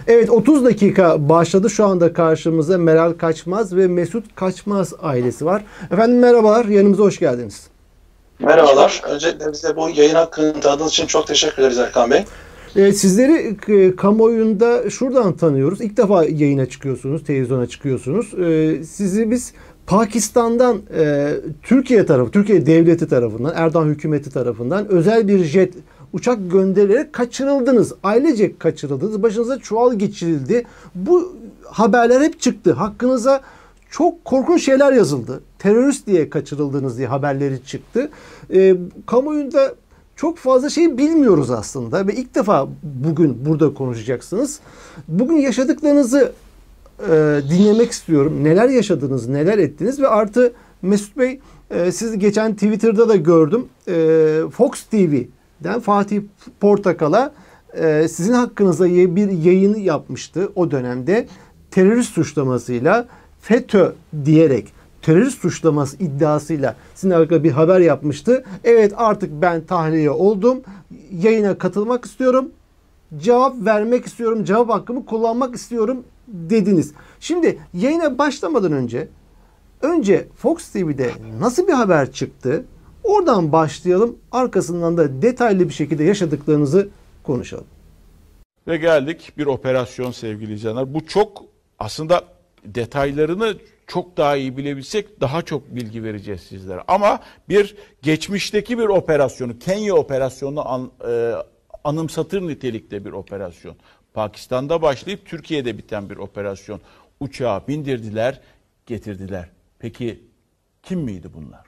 Evet, 30 dakika başladı. Şu anda karşımızda Meral Kaçmaz ve Mesut Kaçmaz ailesi var. Efendim merhabalar, yanımıza hoş geldiniz. Merhabalar. Öncelikle bize bu yayın hakkını tanıdığınız için çok teşekkür ederiz Erkan Bey. Sizleri kamuoyunda şuradan tanıyoruz. İlk defa yayına çıkıyorsunuz, televizyona çıkıyorsunuz. Sizi biz Pakistan'dan Türkiye devleti tarafından, Erdoğan hükümeti tarafından özel bir jet uçak gönderilerek kaçırıldınız. Ailecek kaçırıldınız. Başınıza çuval geçirildi. Bu haberler hep çıktı. Hakkınıza çok korkunç şeyler yazıldı. Terörist diye kaçırıldınız diye haberleri çıktı. Kamuoyunda çok fazla şey bilmiyoruz aslında ve ilk defa bugün burada konuşacaksınız. Bugün yaşadıklarınızı dinlemek istiyorum. Neler yaşadınız, neler ettiniz ve artı Mesut Bey, sizi geçen Twitter'da da gördüm. Fox TV'den Fatih Portakal'a sizin hakkınızda bir yayını yapmıştı o dönemde. Terörist suçlamasıyla FETÖ diyerek terörist suçlaması iddiasıyla sizinle alakalı bir haber yapmıştı. Evet, artık ben tahliye oldum. Yayına katılmak istiyorum. Cevap vermek istiyorum. Cevap hakkımı kullanmak istiyorum dediniz. Şimdi yayına başlamadan önce Fox TV'de nasıl bir haber çıktı? Oradan başlayalım. Arkasından da detaylı bir şekilde yaşadıklarınızı konuşalım. Ve geldik bir operasyon sevgili izleyenler. Bu çok aslında detaylarını çok daha iyi bilebilsek daha çok bilgi vereceğiz sizlere. Ama bir geçmişteki bir operasyonu, Kenya operasyonunu anımsatır nitelikte bir operasyon. Pakistan'da başlayıp Türkiye'de biten bir operasyon. Uçağa bindirdiler, getirdiler. Peki kim miydi bunlar?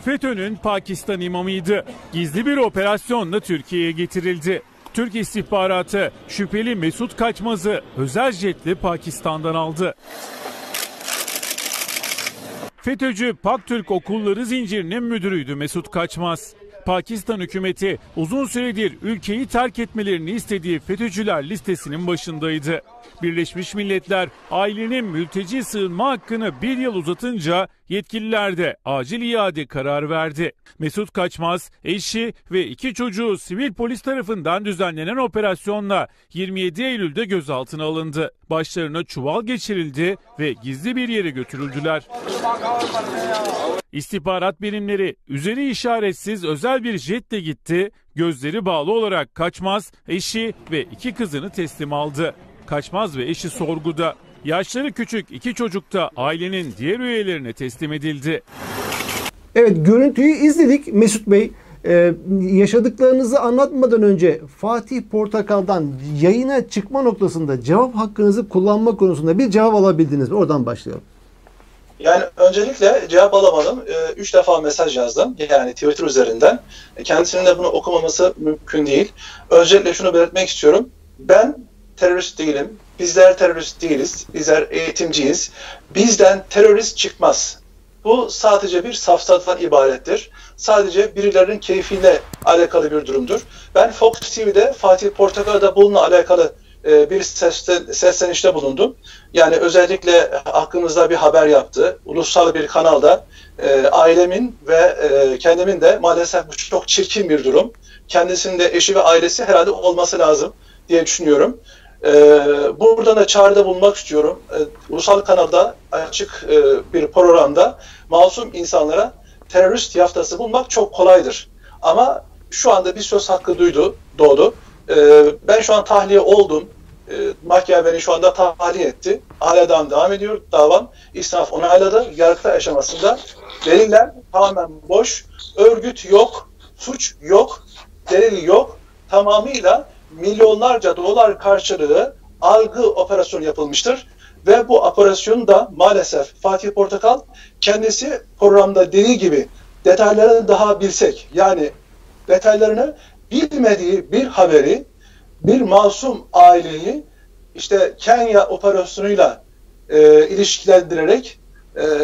FETÖ'nün Pakistan imamıydı. Gizli bir operasyonla Türkiye'ye getirildi. Türk istihbaratı şüpheli Mesut Kaçmaz'ı özel jetle Pakistan'dan aldı. FETÖ'cü Paktürk okulları zincirinin müdürüydü Mesut Kaçmaz. Pakistan hükümeti uzun süredir ülkeyi terk etmelerini istediği FETÖ'cüler listesinin başındaydı. Birleşmiş Milletler ailenin mülteci sığınma hakkını bir yıl uzatınca yetkililer de acil iade kararı verdi. Mesut Kaçmaz, eşi ve 2 çocuğu sivil polis tarafından düzenlenen operasyonla 27 Eylül'de gözaltına alındı. Başlarına çuval geçirildi ve gizli bir yere götürüldüler. İstihbarat birimleri üzeri işaretsiz özel bir jetle gitti. Gözleri bağlı olarak Kaçmaz, eşi ve 2 kızını teslim aldı. Kaçmaz ve eşi sorguda. Yaşları küçük 2 çocuk da ailenin diğer üyelerine teslim edildi. Evet, görüntüyü izledik Mesut Bey. Yaşadıklarınızı anlatmadan önce Fatih Portakal'dan yayına çıkma noktasında cevap hakkınızı kullanma konusunda bir cevap alabildiniz mi? Oradan başlayalım. Yani öncelikle cevap alamadım. 3 defa mesaj yazdım. Yani Twitter üzerinden. Kendisinin de bunu okumaması mümkün değil. Öncelikle şunu belirtmek istiyorum. Ben terörist değilim. Bizler terörist değiliz. Bizler eğitimciyiz. Bizden terörist çıkmaz. Bu sadece bir safsatadan ibarettir. Sadece birilerinin keyfiyle alakalı bir durumdur. Ben Fox TV'de Fatih Portakal'da bununla alakalı bir seslenişte bulundum. Yani özellikle hakkımızda bir haber yaptı. Ulusal bir kanalda ailemin ve kendimin de maalesef bu çok çirkin bir durum. Kendisinin de eşi ve ailesi herhalde olması lazım diye düşünüyorum. Buradan da çağrıda bulunmak istiyorum. Ulusal kanalda açık bir programda masum insanlara terörist yaftası bulmak çok kolaydır. Ama şu anda bir söz hakkı doğdu. Ben şu an tahliye oldum. Mahkeme beni şu anda tahliye etti. Hala devam ediyor davam. İstinaf onayladı. Yargıtay aşamasında deliller tamamen boş. Örgüt yok. Suç yok. Delil yok. Tamamıyla milyonlarca dolar karşılığı algı operasyonu yapılmıştır. Ve bu operasyonu da maalesef Fatih Portakal kendisi programda dediği gibi detaylarını daha bilsek, yani detaylarını bilmediği bir haberi, bir masum aileyi işte Kenya operasyonuyla ilişkilendirerek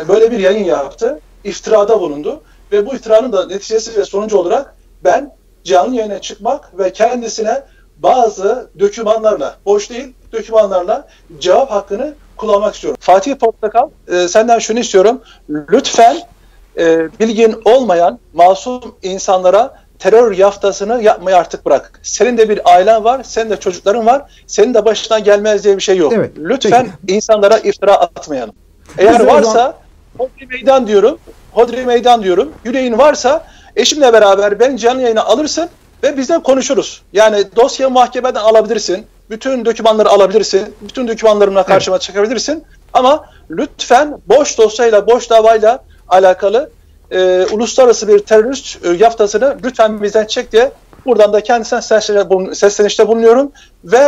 böyle bir yayın yaptı, iftirada bulundu ve bu iftiranın da neticesi ve sonucu olarak ben canlı yayına çıkmak ve kendisine bazı dokümanlarla, boş değil dokümanlarla cevap hakkını kullanmak istiyorum. Fatih Portakal, senden şunu istiyorum. Lütfen bilgin olmayan masum insanlara terör yaftasını yapmayı artık bırak. Senin de bir ailen var, senin de çocukların var, senin de başına gelmez diye bir şey yok. Evet, Lütfen peki. insanlara iftira atmayalım. Eğer varsa hodri meydan diyorum. Yüreğin varsa eşimle beraber beni canlı yayına alırsın ve bizden konuşuruz. Yani dosya mahkemeden alabilirsin. Bütün dokümanları alabilirsin. Bütün dokümanlarımla karşıma çıkabilirsin. Ama lütfen boş dosyayla, boş davayla alakalı uluslararası bir terörist yaftasını lütfen bizden çek diye buradan da kendisine seslenişte bulunuyorum ve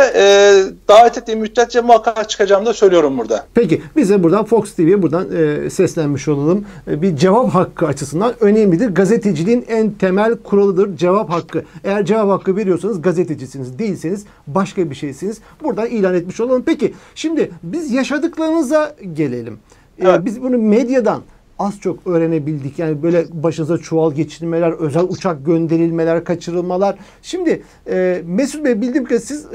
davet ettiğim müddetçe muhakkak çıkacağımı da söylüyorum burada. Peki biz de buradan Fox TV'ye buradan seslenmiş olalım. Bir cevap hakkı açısından önemlidir. Gazeteciliğin en temel kuralıdır cevap hakkı. Eğer cevap hakkı veriyorsanız gazetecisiniz, değilseniz başka bir şeysiniz. Buradan ilan etmiş olalım. Peki şimdi biz yaşadıklarınıza gelelim. Evet. Biz bunu medyadan az çok öğrenebildik. Yani böyle başınıza çuval geçirmeler, özel uçak gönderilmeler, kaçırılmalar. Şimdi Mesut Bey, bildiğim kadarıyla siz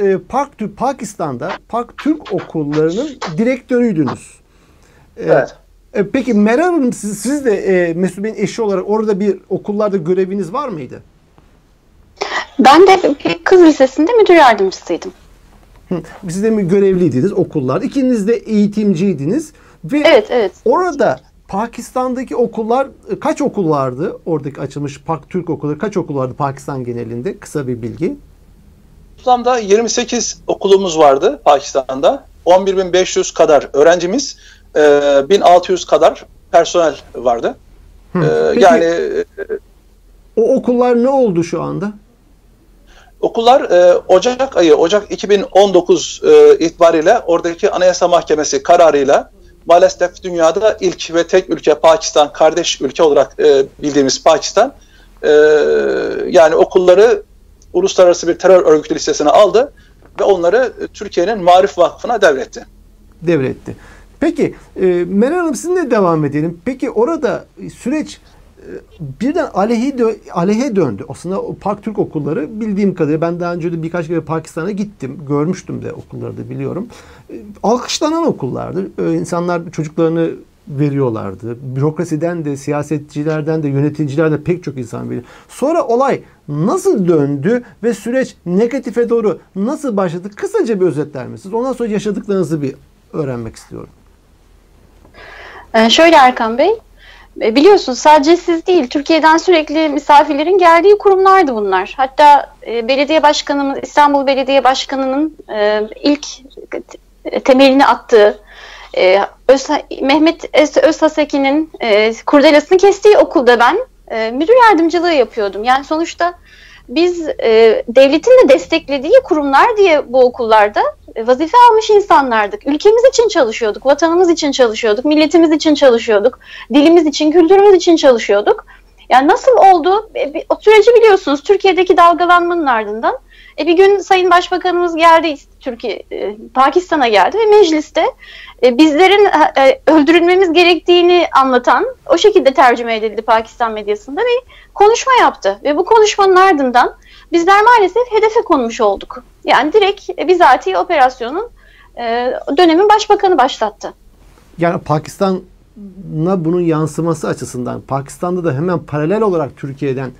Pakistan'da Pak Türk okullarının direktörüydünüz. Evet. Peki Meral Hanım, siz de Mesut Bey'in eşi olarak orada bir okullarda göreviniz var mıydı? Ben de bir kız lisesinde müdür yardımcısıydım. Siz de mi görevliydiniz okullarda? İkiniz de eğitimciydiniz. Ve Evet. orada Pakistan'daki okullar, kaç okul vardı? Oradaki açılmış Pak Türk okulları kaç okul vardı Pakistan genelinde? Kısa bir bilgi. Toplamda 28 okulumuz vardı Pakistan'da. 11.500 kadar öğrencimiz, 1.600 kadar personel vardı. Peki, Yani o okullar ne oldu şu anda? okullar Ocak 2019 itibariyle oradaki Anayasa Mahkemesi kararıyla maalesef dünyada ilk ve tek ülke Pakistan, kardeş ülke olarak bildiğimiz Pakistan, yani okulları uluslararası bir terör örgütü listesine aldı ve onları Türkiye'nin Maarif Vakfı'na devretti. Peki Meral Hanım, sizinle devam edelim. Peki orada süreç birden aleyhe döndü. Aslında o Pak Türk okulları, bildiğim kadarıyla ben daha önce de birkaç kere Pakistan'a gittim. Görmüştüm de okulları da biliyorum. Alkışlanan okullardı. İnsanlar çocuklarını veriyorlardı. Bürokrasiden de, siyasetçilerden de, yöneticilerden de pek çok insan veriyor. Sonra olay nasıl döndü ve süreç negatife doğru nasıl başladı? Kısaca bir özetler misiniz? Ondan sonra yaşadıklarınızı bir öğrenmek istiyorum. Şöyle Erkan Bey, biliyorsunuz sadece siz değil, Türkiye'den sürekli misafirlerin geldiği kurumlardı bunlar. Hatta belediye başkanımız, İstanbul Belediye Başkanı'nın ilk temelini attığı, Mehmet Özhaseki'nin kurdelasını kestiği okulda ben müdür yardımcılığı yapıyordum. Yani sonuçta biz devletin de desteklediği kurumlar diye bu okullarda vazife almış insanlardık. Ülkemiz için çalışıyorduk, vatanımız için çalışıyorduk, milletimiz için çalışıyorduk, dilimiz için, kültürümüz için çalışıyorduk. Yani nasıl oldu? O süreci biliyorsunuz, Türkiye'deki dalgalanmanın ardından. Bir gün Sayın Başbakanımız geldi, Pakistan'a geldi ve mecliste bizlerin öldürülmemiz gerektiğini anlatan, o şekilde tercüme edildi Pakistan medyasında ve konuşma yaptı. Ve bu konuşmanın ardından bizler maalesef hedefe konmuş olduk. Yani direkt bizatihi operasyonun dönemin başbakanı başlattı. Yani Pakistan'a bunun yansıması açısından Pakistan'da da hemen paralel olarak Türkiye'den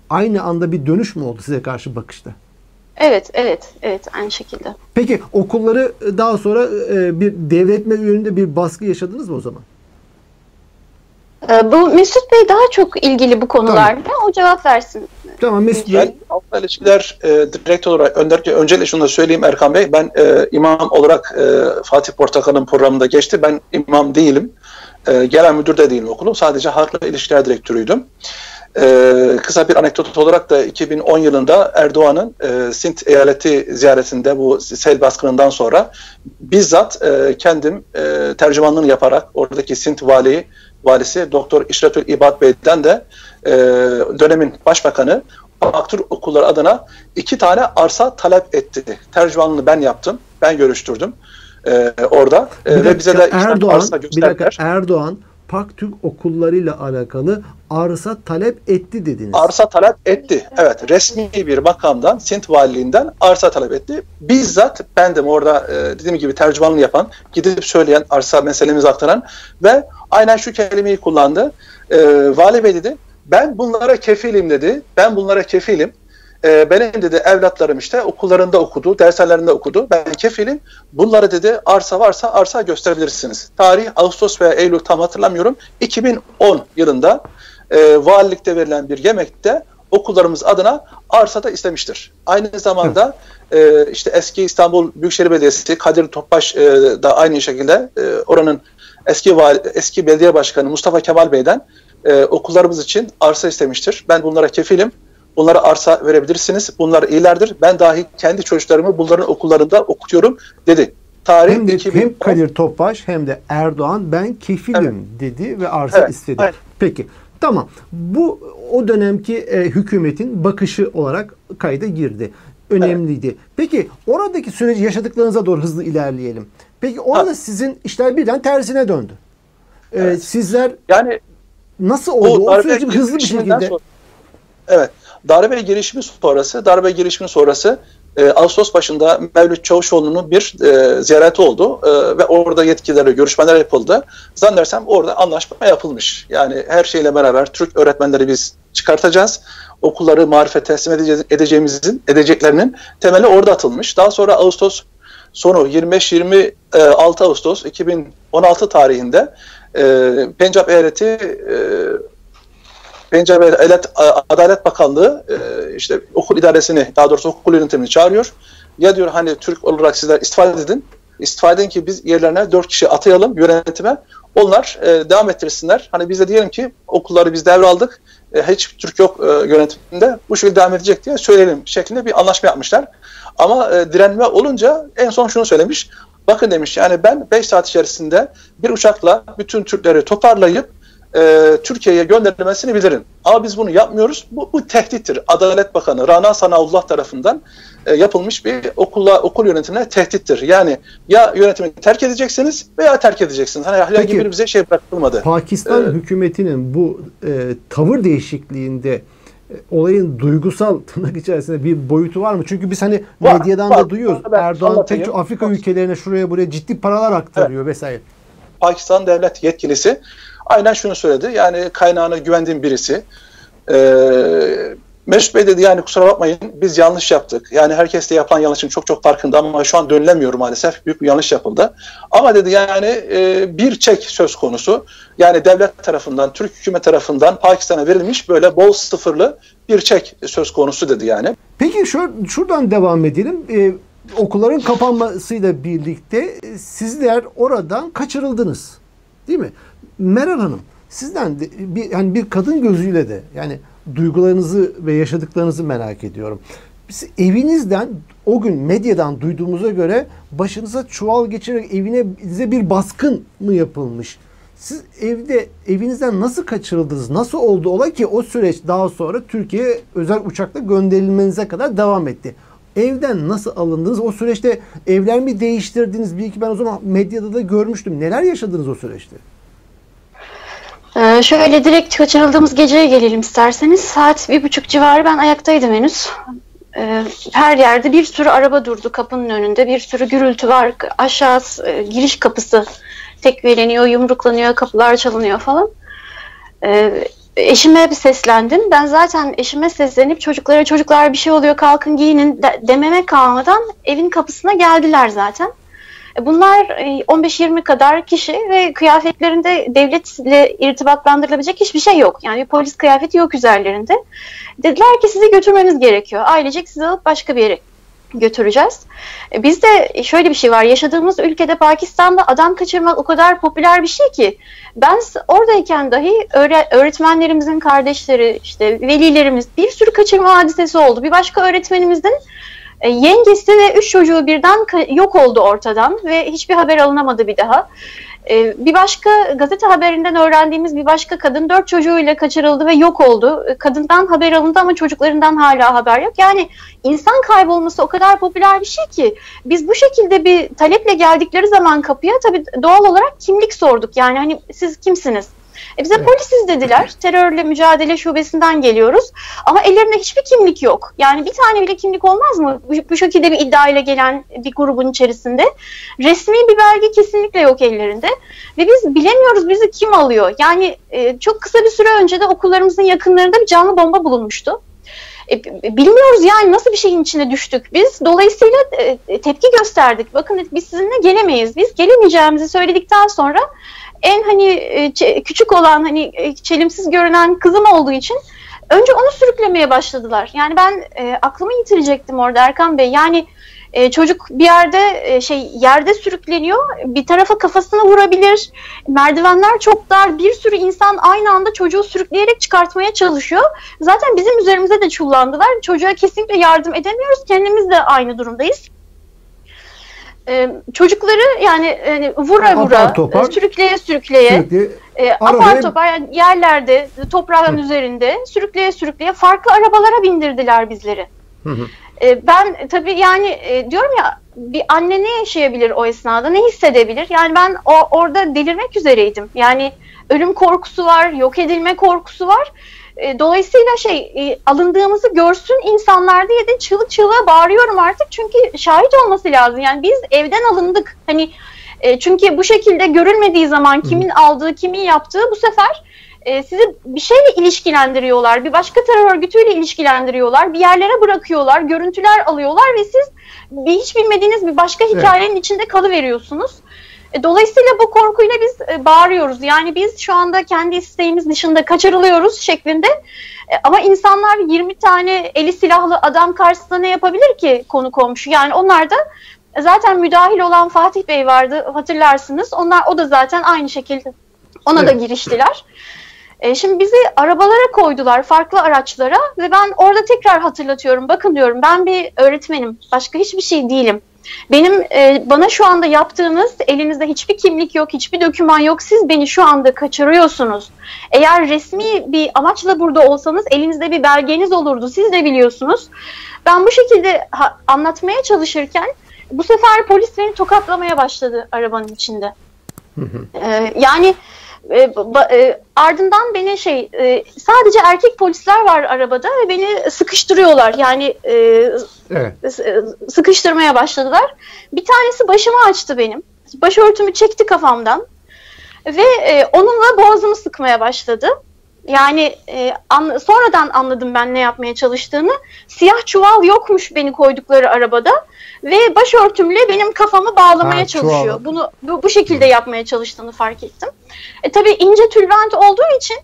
aynı anda bir dönüş mü oldu size karşı bakışta? Evet, aynı şekilde. Peki okulları daha sonra bir devretme yönünde bir baskı yaşadınız mı o zaman? Bu Mesut Bey daha çok ilgili bu konularda. Tamam. O cevap versin. Tamam Mesut Bey. Ben halkla ilişkiler direktör olarak öncelikle şunu da söyleyeyim Erkan Bey. Ben imam olarak Fatih Portakal'ın programında geçti. Ben imam değilim. Genel müdür de değilim okulun. Sadece halkla ilişkiler direktörüydüm. Kısa bir anekdot olarak da 2010 yılında Erdoğan'ın Sint eyaleti ziyaretinde bu sel baskınından sonra bizzat kendim tercümanlığını yaparak oradaki Sint valisi Doktor İşretül İbad Bey'den de dönemin başbakanı Pak Türk okulları adına 2 tane arsa talep etti. Tercümanlığını ben yaptım. Ben görüştürdüm orada. Ve bize de 2 tane arsa gösterdiler. Erdoğan Pak Türk okullarıyla alakalı arsa talep etti dediniz. Arsa talep etti. Evet. Resmi bir makamdan, Sint Valiliğinden arsa talep etti. Bizzat bendim orada dediğim gibi tercümanlığı yapan, gidip söyleyen, arsa meselemizi aktaran ve aynen şu kelimeyi kullandı. Vali Bey dedi, Ben bunlara kefilim dedi. Ben bunlara kefilim. Benim dedi evlatlarım işte okullarında okudu, dershanelerinde okudu. Ben kefilim. Bunlara dedi arsa varsa arsa gösterebilirsiniz. Tarih Ağustos veya Eylül tam hatırlamıyorum. 2010 yılında valilikte verilen bir yemekte okullarımız adına arsa da istemiştir. Aynı zamanda işte eski İstanbul Büyükşehir Belediyesi Kadir Topbaş da aynı şekilde oranın eski belediye başkanı Mustafa Kemal Bey'den okullarımız için arsa istemiştir. Ben bunlara kefilim. Bunlara arsa verebilirsiniz. Bunlar iyilerdir. Ben dahi kendi çocuklarımı bunların okullarında okutuyorum dedi. Tarih hem de 2010. hem Kadir Topbaş hem de Erdoğan ben kefilim dedi ve arsa istedi. Evet. Peki. Tamam. Bu o dönemki hükümetin bakışı olarak kayda girdi. Önemliydi. Evet. Peki oradaki süreci yaşadıklarınıza doğru hızlı ilerleyelim. Peki orada sizin işler birden tersine döndü. Evet. Sizler yani nasıl oldu? O süreci hızlı bir şekilde. Sonra, evet. Darbe girişimi sonrası Ağustos başında Mevlüt Çavuşoğlu'nun bir ziyareti oldu ve orada yetkililerle görüşmeler yapıldı. Zannedersem orada anlaşma yapılmış. Yani her şeyle beraber Türk öğretmenleri biz çıkartacağız. Okulları marife teslim edeceklerinin temeli orada atılmış. Daha sonra Ağustos sonu 25-26 Ağustos 2016 tarihinde Pencap Eyaleti Adalet Bakanlığı işte okul idaresini, daha doğrusu okul yönetimini çağırıyor. Ya diyor hani Türk olarak sizler istifa edin. İstifa edin ki biz yerlerine 4 kişi atayalım yönetime. Onlar devam ettirsinler. Hani biz de diyelim ki okulları biz devraldık. Hiç Türk yok yönetiminde. Bu şekilde devam edecek diye söyleyelim şeklinde bir anlaşma yapmışlar. Ama direnme olunca en son şunu söylemiş. Bakın demiş yani ben 5 saat içerisinde bir uçakla bütün Türkleri toparlayıp Türkiye'ye gönderilmesini bilirim. Ama biz bunu yapmıyoruz. Bu tehdittir. Adalet Bakanı Rana Sanaullah tarafından yapılmış bir okul yönetimine tehdittir. Yani ya yönetimi terk edeceksiniz veya terk edeceksiniz. Hani herhangi bir bize şey bırakılmadı. Pakistan hükümetinin bu tavır değişikliğinde olayın duygusal tırnak içerisinde bir boyutu var mı? Çünkü biz hani medyadan da duyuyoruz. Erdoğan pek çok Afrika ülkelerine şuraya buraya ciddi paralar aktarıyor vesaire. Pakistan devlet yetkilisi aynen şunu söyledi. Yani kaynağına güvendiğim birisi. Mesut Bey dedi yani kusura bakmayın biz yanlış yaptık. Yani herkes de yapılan yanlışın çok farkında ama şu an dönülemiyor maalesef. Büyük bir yanlış yapıldı. Ama dedi yani bir çek söz konusu. Yani devlet tarafından, Türk hükümet tarafından Pakistan'a verilmiş böyle bol sıfırlı bir çek söz konusu dedi yani. Peki şuradan devam edelim. Okulların kapanmasıyla birlikte sizler oradan kaçırıldınız. Değil mi? Meral Hanım, sizden de bir kadın gözüyle de yani duygularınızı ve yaşadıklarınızı merak ediyorum. Biz evinizden o gün medyadan duyduğumuza göre başınıza çuval geçirerek evinize bir baskın mı yapılmış? Siz evinizden nasıl kaçırıldınız? Nasıl oldu olay ki o süreç daha sonra Türkiye'ye özel uçakla gönderilmenize kadar devam etti? Evden nasıl alındınız? O süreçte evler mi değiştirdiniz? Ben o zaman medyada da görmüştüm. Neler yaşadınız o süreçte? Şöyle direkt kaçırıldığımız geceye gelelim isterseniz. Saat 1:30 civarı ben ayaktaydım henüz. Her yerde bir sürü araba durdu kapının önünde. Bir sürü gürültü var. Aşağı giriş kapısı tekmeleniyor, yumruklanıyor, kapılar çalınıyor falan. Eşime bir seslendim. Ben zaten eşime seslenip çocuklar bir şey oluyor kalkın giyinin dememe kalmadan evin kapısına geldiler zaten. Bunlar 15-20 kadar kişi ve kıyafetlerinde devletle irtibatlandırılabilecek hiçbir şey yok. Yani bir polis kıyafeti yok üzerlerinde. Dediler ki sizi götürmemiz gerekiyor. Ailecek sizi alıp başka bir yere götüreceğiz. Bizde şöyle bir şey var. Yaşadığımız ülkede Pakistan'da adam kaçırmak o kadar popüler bir şey ki ben oradayken dahi öğretmenlerimizin kardeşleri, işte velilerimiz bir sürü kaçırma hadisesi oldu. Bir başka öğretmenimizin yengesi ve 3 çocuğu birden yok oldu ortadan ve hiçbir haber alınamadı bir daha. Bir başka gazete haberinden öğrendiğimiz bir başka kadın 4 çocuğuyla kaçırıldı ve yok oldu. Kadından haber alındı ama çocuklarından hala haber yok. Yani insan kaybolması o kadar popüler bir şey ki biz bu şekilde bir taleple geldikleri zaman kapıya tabii doğal olarak kimlik sorduk. Yani hani siz kimsiniz? Bize polisiz dediler. Terörle mücadele şubesinden geliyoruz. Ama ellerinde hiçbir kimlik yok. Yani bir tane bile kimlik olmaz mı? Bu şekilde bir iddia ile gelen bir grubun içerisinde. Resmi bir belge kesinlikle yok ellerinde. Ve biz bilemiyoruz bizi kim alıyor. Yani çok kısa bir süre önce de okullarımızın yakınlarında bir canlı bomba bulunmuştu. Bilmiyoruz yani nasıl bir şeyin içine düştük biz. Dolayısıyla tepki gösterdik. Bakın biz sizinle gelemeyiz. Biz gelemeyeceğimizi söyledikten sonra en küçük olan çelimsiz görünen kızım olduğu için önce onu sürüklemeye başladılar. Yani ben aklımı yitirecektim orada Erkan Bey. Yani çocuk bir yerde yerde sürükleniyor. Bir tarafa kafasına vurabilir. Merdivenler çok dar. Bir sürü insan aynı anda çocuğu sürükleyerek çıkartmaya çalışıyor. Zaten bizim üzerimize de çullandılar. Çocuğa kesinlikle yardım edemiyoruz. Kendimiz de aynı durumdayız. Çocukları yani vura sürükleye apar topar yani yerlerde toprağın üzerinde sürükleye farklı arabalara bindirdiler bizleri. Ben tabii yani diyorum ya bir anne ne yaşayabilir o esnada, ne hissedebilir? Yani ben orada delirmek üzereydim. Yani ölüm korkusu var, yok edilme korkusu var. Dolayısıyla alındığımızı görsün insanlar diye de çığlık çığlığa bağırıyorum artık. Çünkü şahit olması lazım. Yani biz evden alındık. Çünkü bu şekilde görülmediği zaman kimin aldığı, kimin yaptığı bu sefer sizi bir şeyle ilişkilendiriyorlar. Bir başka terör örgütüyle ilişkilendiriyorlar. Bir yerlere bırakıyorlar. Görüntüler alıyorlar ve siz hiç bilmediğiniz bir başka hikayenin içinde kalıveriyorsunuz. Dolayısıyla bu korkuyla biz bağırıyoruz. Yani biz şu anda kendi isteğimiz dışında kaçırılıyoruz şeklinde. Ama insanlar 20 tane eli silahlı adam karşısında ne yapabilir ki konu komşu? Yani onlar da zaten müdahil olan Fatih Bey vardı hatırlarsınız. O da zaten aynı şekilde ona da giriştiler. Şimdi bizi arabalara koydular, farklı araçlara ve ben orada tekrar hatırlatıyorum. Bakın diyorum ben bir öğretmenim, başka hiçbir şey değilim. Bana şu anda yaptığınız, elinizde hiçbir kimlik yok, hiçbir doküman yok. Siz beni şu anda kaçırıyorsunuz. Eğer resmi bir amaçla burada olsanız elinizde bir belgeniz olurdu. Siz de biliyorsunuz. Ben bu şekilde anlatmaya çalışırken bu sefer polis beni tokatlamaya başladı arabanın içinde. Ardından beni sadece erkek polisler var arabada ve beni sıkıştırıyorlar. Yani sıkıştırmaya başladılar. Bir tanesi başımı açtı benim. Başörtümü çekti kafamdan ve onunla boğazımı sıkmaya başladı. Yani sonradan anladım ben ne yapmaya çalıştığını. Siyah çuval yokmuş beni koydukları arabada ve başörtümle benim kafamı bağlamaya çalışıyor. Bunu bu şekilde yapmaya çalıştığını fark ettim. Tabii ince tülbent olduğu için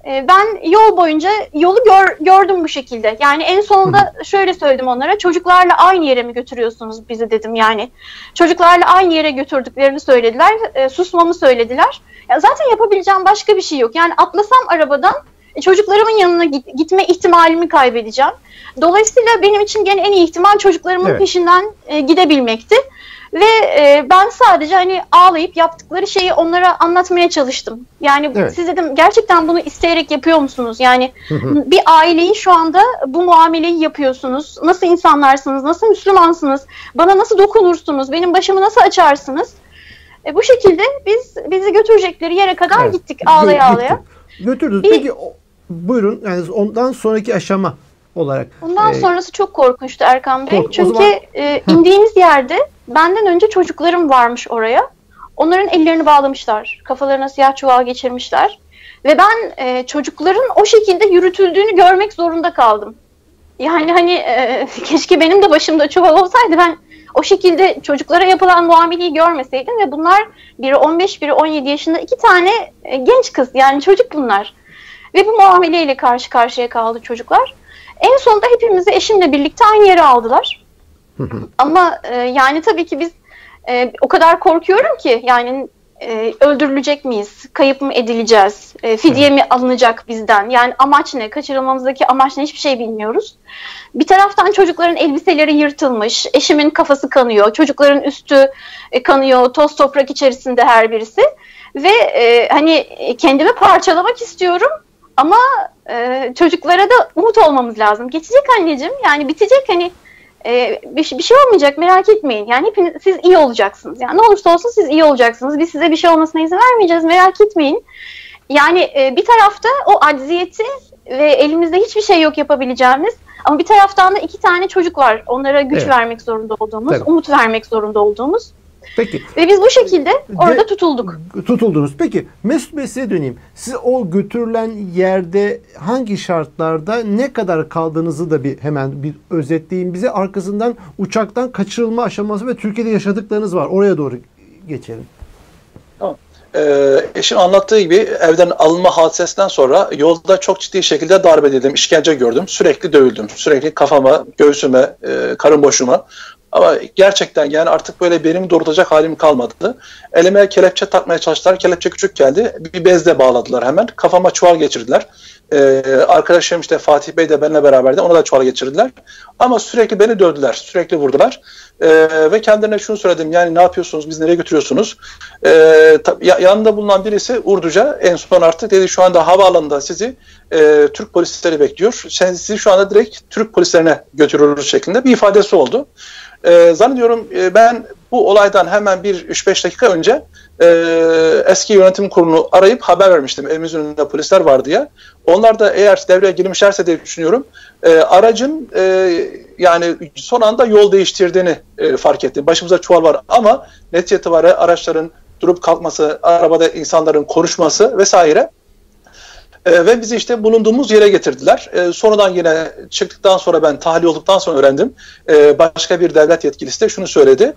ben yol boyunca yolu gördüm bu şekilde. Yani en sonunda şöyle söyledim onlara, çocuklarla aynı yere mi götürüyorsunuz bizi dedim yani. Çocuklarla aynı yere götürdüklerini söylediler, susmamı söylediler. Ya zaten yapabileceğim başka bir şey yok. Yani atlasam arabadan çocuklarımın yanına gitme ihtimalimi kaybedeceğim. Dolayısıyla benim için gene en iyi ihtimal çocuklarımın peşinden gidebilmekti. Ve ben sadece ağlayıp yaptıkları şeyi onlara anlatmaya çalıştım. Yani siz dedim gerçekten bunu isteyerek yapıyor musunuz? Yani bir aileyi şu anda bu muameleyi yapıyorsunuz. Nasıl insanlarsınız? Nasıl Müslümansınız? Bana nasıl dokunursunuz? Benim başımı nasıl açarsınız? Bu şekilde bizi götürecekleri yere kadar gittik ağlaya. Götürdünüz. Peki buyurun yani ondan sonraki aşama olarak. Ondan sonrası çok korkunçtu Erkan Bey. Çünkü indiğimiz yerde benden önce çocuklarım varmış oraya. Onların ellerini bağlamışlar. Kafalarına siyah çuval geçirmişler. Ve ben çocukların o şekilde yürütüldüğünü görmek zorunda kaldım. Yani keşke benim de başımda çuval olsaydı ben o şekilde çocuklara yapılan muameleyi görmeseydim ve bunlar biri 15, biri 17 yaşında 2 tane genç kız yani çocuk bunlar. Ve bu muameleyle karşı karşıya kaldı çocuklar. En sonunda hepimizi eşimle birlikte aynı yere aldılar. Ama yani tabii ki biz o kadar korkuyorum ki yani öldürülecek miyiz? Kayıp mı edileceğiz? Fidye mi alınacak bizden? Yani amaç ne? Kaçırılmamızdaki amaç ne? Hiçbir şey bilmiyoruz. Bir taraftan çocukların elbiseleri yırtılmış, eşimin kafası kanıyor, çocukların üstü kanıyor, toz toprak içerisinde her birisi. Ve kendimi parçalamak istiyorum ama çocuklara da umut olmamız lazım. Geçecek anneciğim, yani bitecek bir şey olmayacak merak etmeyin. Yani hepiniz siz iyi olacaksınız. Yani ne olursa olsun siz iyi olacaksınız. Biz size bir şey olmasına izin vermeyeceğiz merak etmeyin. Yani bir tarafta o acziyeti ve elimizde hiçbir şey yok yapabileceğimiz, ama bir taraftan da 2 tane çocuk var. Onlara güç vermek zorunda olduğumuz, umut vermek zorunda olduğumuz. Peki. Ve biz bu şekilde orada tutulduk. Tutuldunuz. Peki Mesut Bey, size döneyim. Siz o götürülen yerde hangi şartlarda ne kadar kaldığınızı da hemen bir özetleyin bize. Arkasından uçaktan kaçırılma aşaması ve Türkiye'de yaşadıklarınız var. Oraya doğru geçelim. Tamam. Eşin anlattığı gibi evden alınma hadisesinden sonra yolda çok ciddi şekilde darp edildim, işkence gördüm. Sürekli dövüldüm. Sürekli kafama, göğsüme, karın boşluğuma. Ama gerçekten yani artık böyle benim doğrultacak halim kalmadı. Elime kelepçe takmaya çalıştılar. Kelepçe küçük geldi. Bir bezle bağladılar hemen. Kafama çuval geçirdiler. Arkadaşım işte Fatih Bey de benimle beraberdi. Ona da çuval geçirdiler. Ama sürekli beni dövdüler. Sürekli vurdular. Ve kendilerine şunu söyledim. Yani ne yapıyorsunuz? Biz nereye götürüyorsunuz? Yanında bulunan birisi Urduca. En son artık dedi, şu anda havaalanında sizi Türk polisleri bekliyor. Sizi şu anda direkt Türk polislerine götürürüz şeklinde bir ifadesi oldu. Zannediyorum ben bu olaydan hemen bir 3-5 dakika önce eski yönetim kurulunu arayıp haber vermiştim. Evimizin önünde polisler var diye. Onlar da eğer devreye girmişlerse diye düşünüyorum. Aracın yani son anda yol değiştirdiğini fark ettim. Başımıza çuval var ama netice itibariyle araçların durup kalkması, arabada insanların konuşması vesaire. Ve bizi işte bulunduğumuz yere getirdiler. Sonradan yine çıktıktan sonra, ben tahliye olduktan sonra öğrendim. Başka bir devlet yetkilisi de şunu söyledi.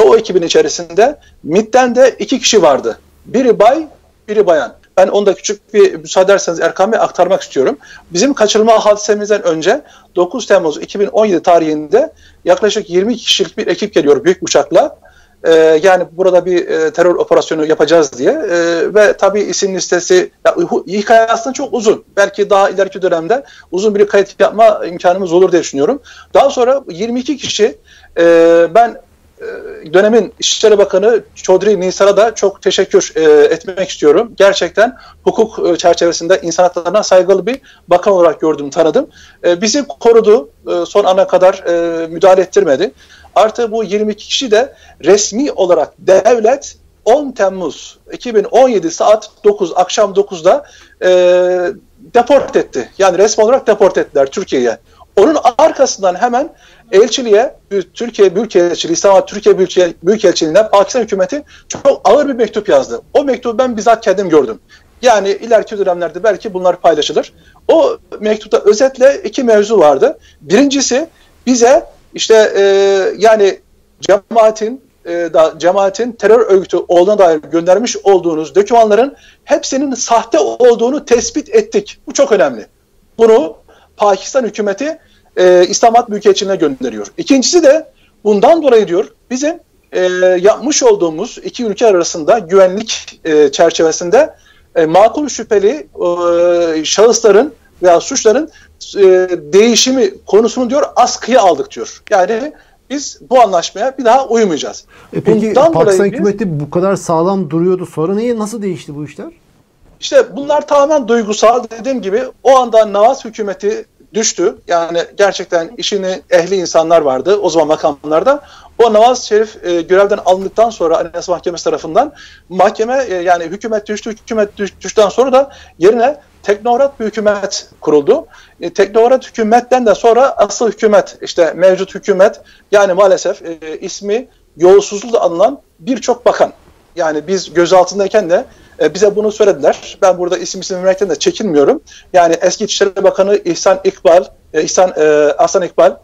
O ekibin içerisinde MİT'ten de 2 kişi vardı. Biri bay, biri bayan. Ben onu da küçük bir müsaade ederseniz Erkan Bey aktarmak istiyorum. Bizim kaçırılma hadisemizden önce 9 Temmuz 2017 tarihinde yaklaşık 20 kişilik bir ekip geliyor büyük uçakla. Yani burada bir terör operasyonu yapacağız diye ve tabii isim listesi, hikaye aslında çok uzun. Belki daha ileriki dönemde uzun bir kayıt yapma imkanımız olur diye düşünüyorum. Daha sonra 22 kişi, ben dönemin İçişleri Bakanı Çodri Nisar'a da çok teşekkür etmek istiyorum. Gerçekten hukuk çerçevesinde insan haklarına saygılı bir bakan olarak gördüm, tanıdım. Bizi korudu, son ana kadar müdahale ettirmedi. Artı bu 22 kişi de resmi olarak devlet 10 Temmuz 2017 saat 9, akşam 9'da deport etti. Yani resmi olarak deport ettiler Türkiye'ye. Onun arkasından hemen elçiliğe, Türkiye Büyükelçiliği, İstanbul Türkiye Büyükelçiliği'ne Pakistan hükümeti çok ağır bir mektup yazdı. O mektubu ben bizzat kendim gördüm. Yani ileriki dönemlerde belki bunlar paylaşılır. O mektupta özetle 2 mevzu vardı. Birincisi, bize işte yani cemaatin terör örgütü olduğuna dair göndermiş olduğunuz dokümanların hepsinin sahte olduğunu tespit ettik. Bu çok önemli. Bunu Pakistan hükümeti İslamabad Büyükelçiliğine gönderiyor. İkincisi de bundan dolayı diyor, bizim yapmış olduğumuz 2 ülke arasında güvenlik çerçevesinde makul şüpheli şahısların veya suçların değişimi konusunu diyor askıya aldık diyor. Yani biz bu anlaşmaya bir daha uymayacağız. Peki Pakistan hükümeti bu kadar sağlam duruyordu. Sonra nasıl değişti bu işler? İşte bunlar tamamen duygusal. Dediğim gibi o anda Nawaz hükümeti düştü. Yani gerçekten işini ehli insanlar vardı o zaman makamlarda. O Nawaz Şerif görevden alındıktan sonra Anayasa Mahkemesi tarafından mahkeme, yani hükümet düştükten sonra da yerine teknokrat bir hükümet kuruldu. Teknokrat hükümetten de sonra asıl hükümet, işte mevcut hükümet, yani maalesef ismi yolsuzlukla anılan birçok bakan. Yani biz gözaltındayken de bize bunu söylediler. Ben burada isim vermekten de çekinmiyorum. Yani eski İçişleri Bakanı İhsan Ahsan İkbal,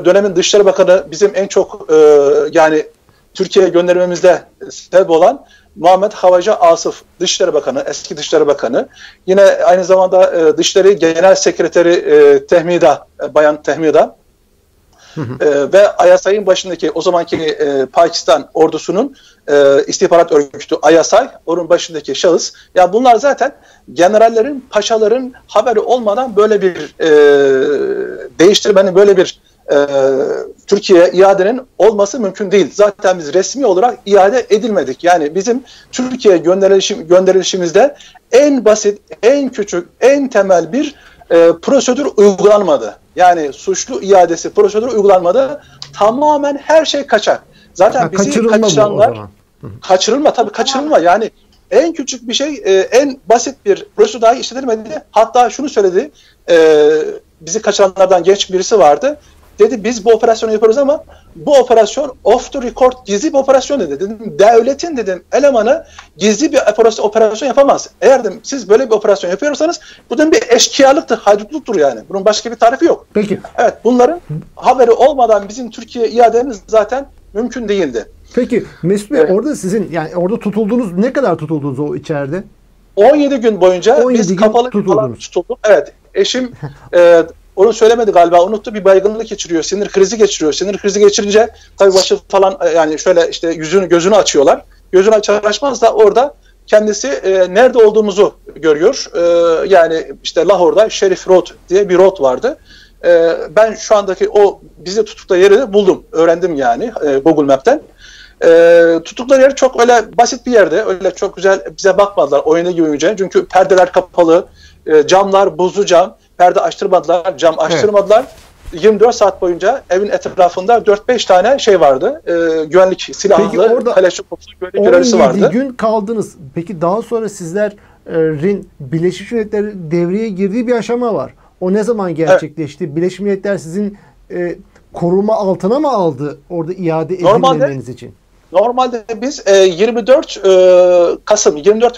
dönemin Dışişleri Bakanı, bizim en çok yani Türkiye'ye göndermemizde sebep olan Muhammed Havaca Asif, Dışişleri Bakanı, eski Dışişleri Bakanı. Yine aynı zamanda Dışişleri Genel Sekreteri Tehmida, Bayan Tehmida. Ve Ayasay'ın başındaki o zamanki Pakistan ordusunun istihbarat örgütü Ayasay, onun başındaki şahıs. Ya bunlar zaten generallerin, paşaların haberi olmadan böyle bir değiştirmenin, böyle bir Türkiye'ye iadenin olması mümkün değil. Zaten biz resmi olarak iade edilmedik. Yani bizim Türkiye'ye gönderilişimizde en basit, en küçük, en temel bir prosedür uygulanmadı. Yani suçlu iadesi prosedürü uygulanmadı. Tamamen her şey kaçak. Zaten bizi kaçıranlar, kaçırılma yani En küçük bir şey, en basit bir prosedür dahi işletilmedi. Hatta şunu söyledi, bizi kaçıranlardan genç birisi vardı. Dedi biz bu operasyonu yapıyoruz ama bu operasyon off the record, gizli bir operasyon dedi. Dedim, devletin dedim elemanı gizli bir operasyon yapamaz. Eğer dedim, siz böyle bir operasyon yapıyorsanız bu dedim, bir eşkıyalıktır, haydutluktur yani. Bunun başka bir tarifi yok. Peki. Evet, bunların haberi olmadan bizim Türkiye'ye iademiz zaten mümkün değildi. Peki Mesut Bey, orada sizin, yani orada tutuldunuz, ne kadar tutuldunuz o içeride? 17 gün boyunca 17 biz gün kapalı bir alan tutulduk. Evet, eşim onu söylemedi galiba, unuttu, bir baygınlık geçiriyor, sinir krizi geçiriyor. Sinir krizi geçirince tabii başı falan, yani şöyle işte yüzünü gözünü açıyorlar. Gözünü açar açmaz da orada kendisi nerede olduğumuzu görüyor. Yani işte Lahore'da Sheriff Road diye bir road vardı. Ben şu andaki o bizi tuttukları yeri buldum, öğrendim yani Google Map'ten. Tuttukları yer çok öyle basit bir yerde, öyle çok güzel bize bakmadılar oyuna girince. Çünkü perdeler kapalı, camlar buzlu cam, perde açtırmadılar, cam açtırmadılar. Evet. 24 saat boyunca evin etrafında 4-5 tane şey vardı, güvenlik silahlı, Kalashnikov'lu güvenlik görevlisi vardı. 17 gün kaldınız. Peki daha sonra sizlerin Birleşmiş Milletler devreye girdiği bir aşama var. O ne zaman gerçekleşti? Evet. Birleşmiş Milletler sizin koruma altına mı aldı orada iade edilmemeniz için? Normalde biz 24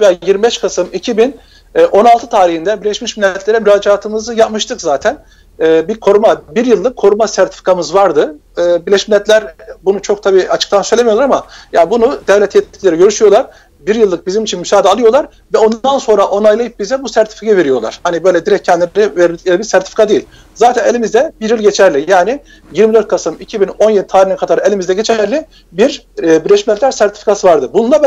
veya 25 Kasım 2016 tarihinde Birleşmiş Milletler'e müracaatımızı yapmıştık zaten. Bir koruma, bir yıllık koruma sertifikamız vardı. Birleşmiş Milletler bunu çok tabii açıktan söylemiyorlar ama ya bunu devlet yetkilileri görüşüyorlar. Bir yıllık bizim için müsaade alıyorlar ve ondan sonra onaylayıp bize bu sertifikayı veriyorlar. Hani böyle direkt kendileri verdikleri bir sertifika değil. Zaten elimizde bir yıl geçerli. Yani 24 Kasım 2017 tarihine kadar elimizde geçerli bir Birleşmiş Milletler sertifikası vardı. Bununla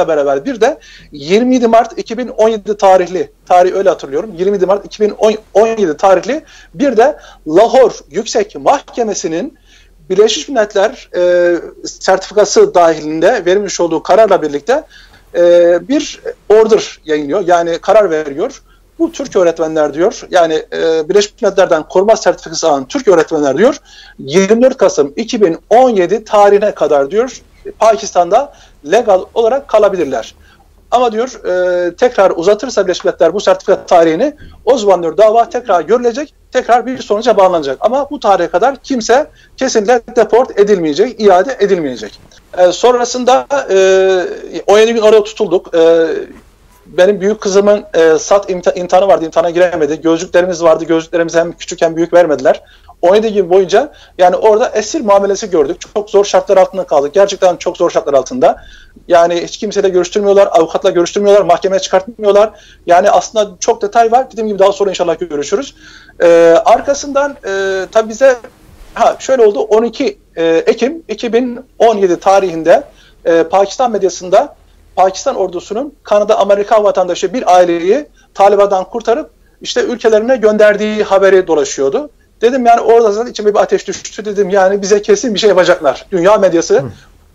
beraber bir de 27 Mart 2017 tarih öyle hatırlıyorum. 27 Mart 2017 tarihli bir de Lahore Yüksek Mahkemesi'nin Birleşmiş Milletler sertifikası dahilinde verilmiş olduğu kararla birlikte bir order yayınlıyor. Yani karar veriyor. Bu Türk öğretmenler diyor. Yani Birleşmiş Milletler'den koruma sertifikası alan Türk öğretmenler diyor. 24 Kasım 2017 tarihine kadar diyor Pakistan'da legal olarak kalabilirler. Ama diyor tekrar uzatırsa Birleşmiş Milletler bu sertifika tarihini, o zaman diyor dava tekrar görülecek, tekrar bir sonuca bağlanacak. Ama bu tarihe kadar kimse kesinlikle deport edilmeyecek, iade edilmeyecek. Sonrasında 17 gün orada tutulduk. Benim büyük kızımın SAT imtihanı vardı, imtihana giremedi. Gözlüklerimiz vardı, gözlüklerimizi hem küçük hem büyük vermediler. 17 gün boyunca yani orada esir muamelesi gördük. Çok zor şartlar altında kaldık. Gerçekten çok zor şartlar altında. Yani hiç kimseyle görüştürmüyorlar, avukatla görüştürmüyorlar, mahkemeye çıkartmıyorlar. Yani aslında çok detay var. Dediğim gibi daha sonra inşallah görüşürüz. Arkasından tabii bize şöyle oldu. 12 Ekim 2017 tarihinde Pakistan medyasında Pakistan ordusunun Kanada-Amerikan vatandaşı bir aileyi Taliban'dan kurtarıp işte ülkelerine gönderdiği haberi dolaşıyordu. Dedim yani orada zaten içime bir ateş düştü, dedim yani bize kesin bir şey yapacaklar. Dünya medyası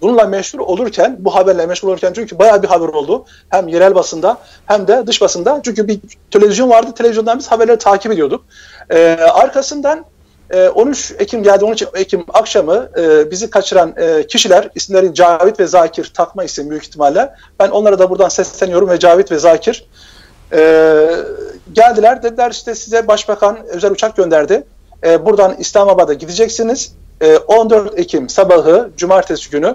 bununla meşgul olurken, bu haberle meşgul olurken, çünkü bayağı bir haber oldu. Hem yerel basında hem de dış basında. Çünkü bir televizyon vardı, televizyondan biz haberleri takip ediyorduk. Arkasından 13 Ekim geldi, 13 Ekim akşamı bizi kaçıran kişiler, isimleri Cavit ve Zakir, takma isim büyük ihtimalle. Ben onlara da buradan sesleniyorum ve Cavit ve Zakir geldiler, dediler işte size başbakan özel uçak gönderdi. Buradan İslamabad'a gideceksiniz. 14 Ekim sabahı, cumartesi günü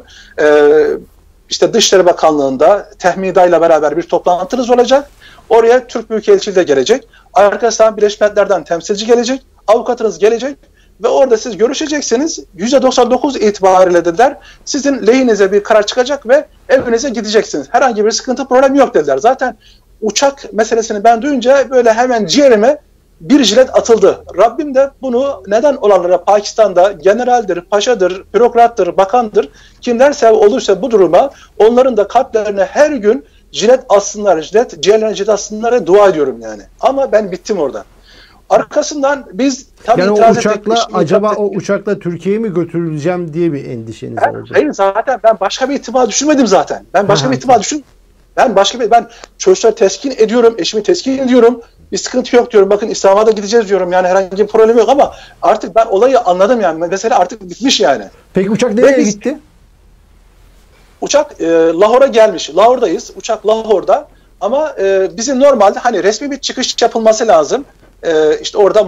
işte Dışişleri Bakanlığı'nda Tehmida'yla beraber bir toplantınız olacak. Oraya Türk Büyükelçiliği de gelecek. Arkasından Birleşmiş Milletler'den temsilci gelecek. Avukatınız gelecek ve orada siz görüşeceksiniz. %99 itibariyle dediler, sizin lehinize bir karar çıkacak ve evinize gideceksiniz. Herhangi bir sıkıntı, problem yok dediler. Zaten uçak meselesini ben duyunca böyle hemen ciğerime bir jilet atıldı. Rabbim de bunu neden olanlara, Pakistan'da generaldir, paşadır, bürokrattır, bakandır, kimler sebep olursa bu duruma, onların da kalplerine her gün jilet atsınlar, ciğerlerine jilet atsınlar, dua ediyorum yani. Ama ben bittim orada. Arkasından biz tabii yani o uçakla acaba o uçakla Türkiye'ye mi götürüleceğim diye bir endişeniz oldu? Hayır, zaten ben başka bir ihtimal düşünmedim zaten. Ben çocukları teskin ediyorum, eşimi teskin ediyorum. Bir sıkıntı yok diyorum. Bakın İslamabad'a gideceğiz diyorum. Yani herhangi bir problem yok ama artık ben olayı anladım yani. Mesela artık bitmiş yani. Peki uçak nereye gitti? Uçak Lahor'a gelmiş. Lahor'dayız. Uçak Lahor'da. Ama bizim normalde hani resmi bir çıkış yapılması lazım. İşte orada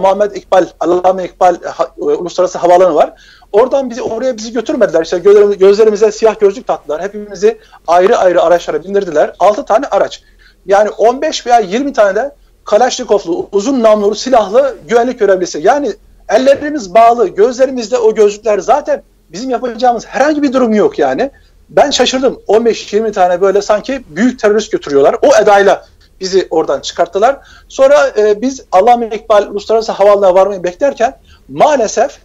Allame İkbal Uluslararası Havaalanı var. Oradan oraya bizi götürmediler. İşte gözlerimize siyah gözlük taktılar. Hepimizi ayrı ayrı araçlara bindirdiler. 6 tane araç. Yani 15 veya 20 tane de Kalaşnikovlu, uzun namlulu, silahlı güvenlik görevlisi. Yani ellerimiz bağlı, gözlerimizde o gözlükler, zaten bizim yapacağımız herhangi bir durum yok yani. Ben şaşırdım. 15-20 tane böyle sanki büyük terörist götürüyorlar. O edayla bizi oradan çıkarttılar. Sonra biz Allame İkbal Uluslararası Havaalanı'na varmayı beklerken maalesef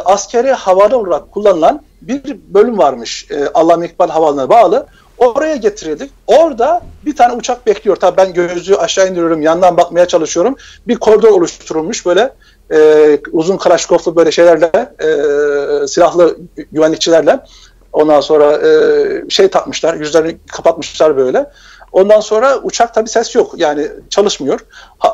askeri havaalanı olarak kullanılan bir bölüm varmış Allame İkbal Havaalanı'na bağlı. Oraya getirildik. Orada bir tane uçak bekliyor. Tabii ben gözlüğü aşağı indiriyorum, yandan bakmaya çalışıyorum. Bir koridor oluşturulmuş böyle uzun Kalaşnikovlu böyle şeylerle, silahlı güvenlikçilerle. Ondan sonra takmışlar, yüzlerini kapatmışlar böyle. Ondan sonra uçak tabii ses yok, yani çalışmıyor.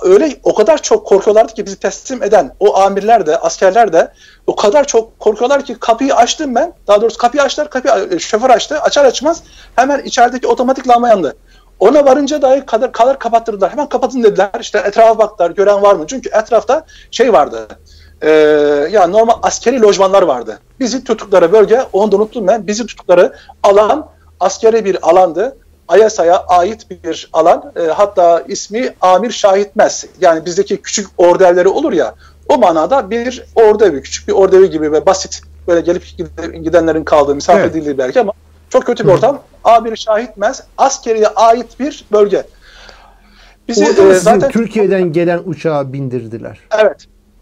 Öyle o kadar çok korkuyorlardı ki bizi teslim eden o amirler de, askerler de o kadar çok korkuyorlar ki kapıyı açtım ben. Daha doğrusu kapıyı açtılar, şoför açtı. Açar açmaz hemen içerideki otomatik lamba yandı. Ona varınca dahi kadar kapattırdılar. Hemen kapatın dediler. İşte etrafa baktılar, gören var mı? Çünkü etrafta vardı. Yani normal askeri lojmanlar vardı. Bizi tuttukları bölge, onu da unuttum ben. Bizi tuttukları alan askeri bir alandı. Ayasa'ya ait bir alan. Hatta ismi Amir Şahitmez. Yani bizdeki küçük orderleri olur ya. O manada bir ordevi, küçük bir ordevi gibi ve basit, böyle gelip gidenlerin kaldığı, misafir edildiği belki ama çok kötü bir ortam. Amir Şahitmez, askeriye ait bir bölge. Bizi zaten Türkiye'den gelen uçağa bindirdiler. Evet.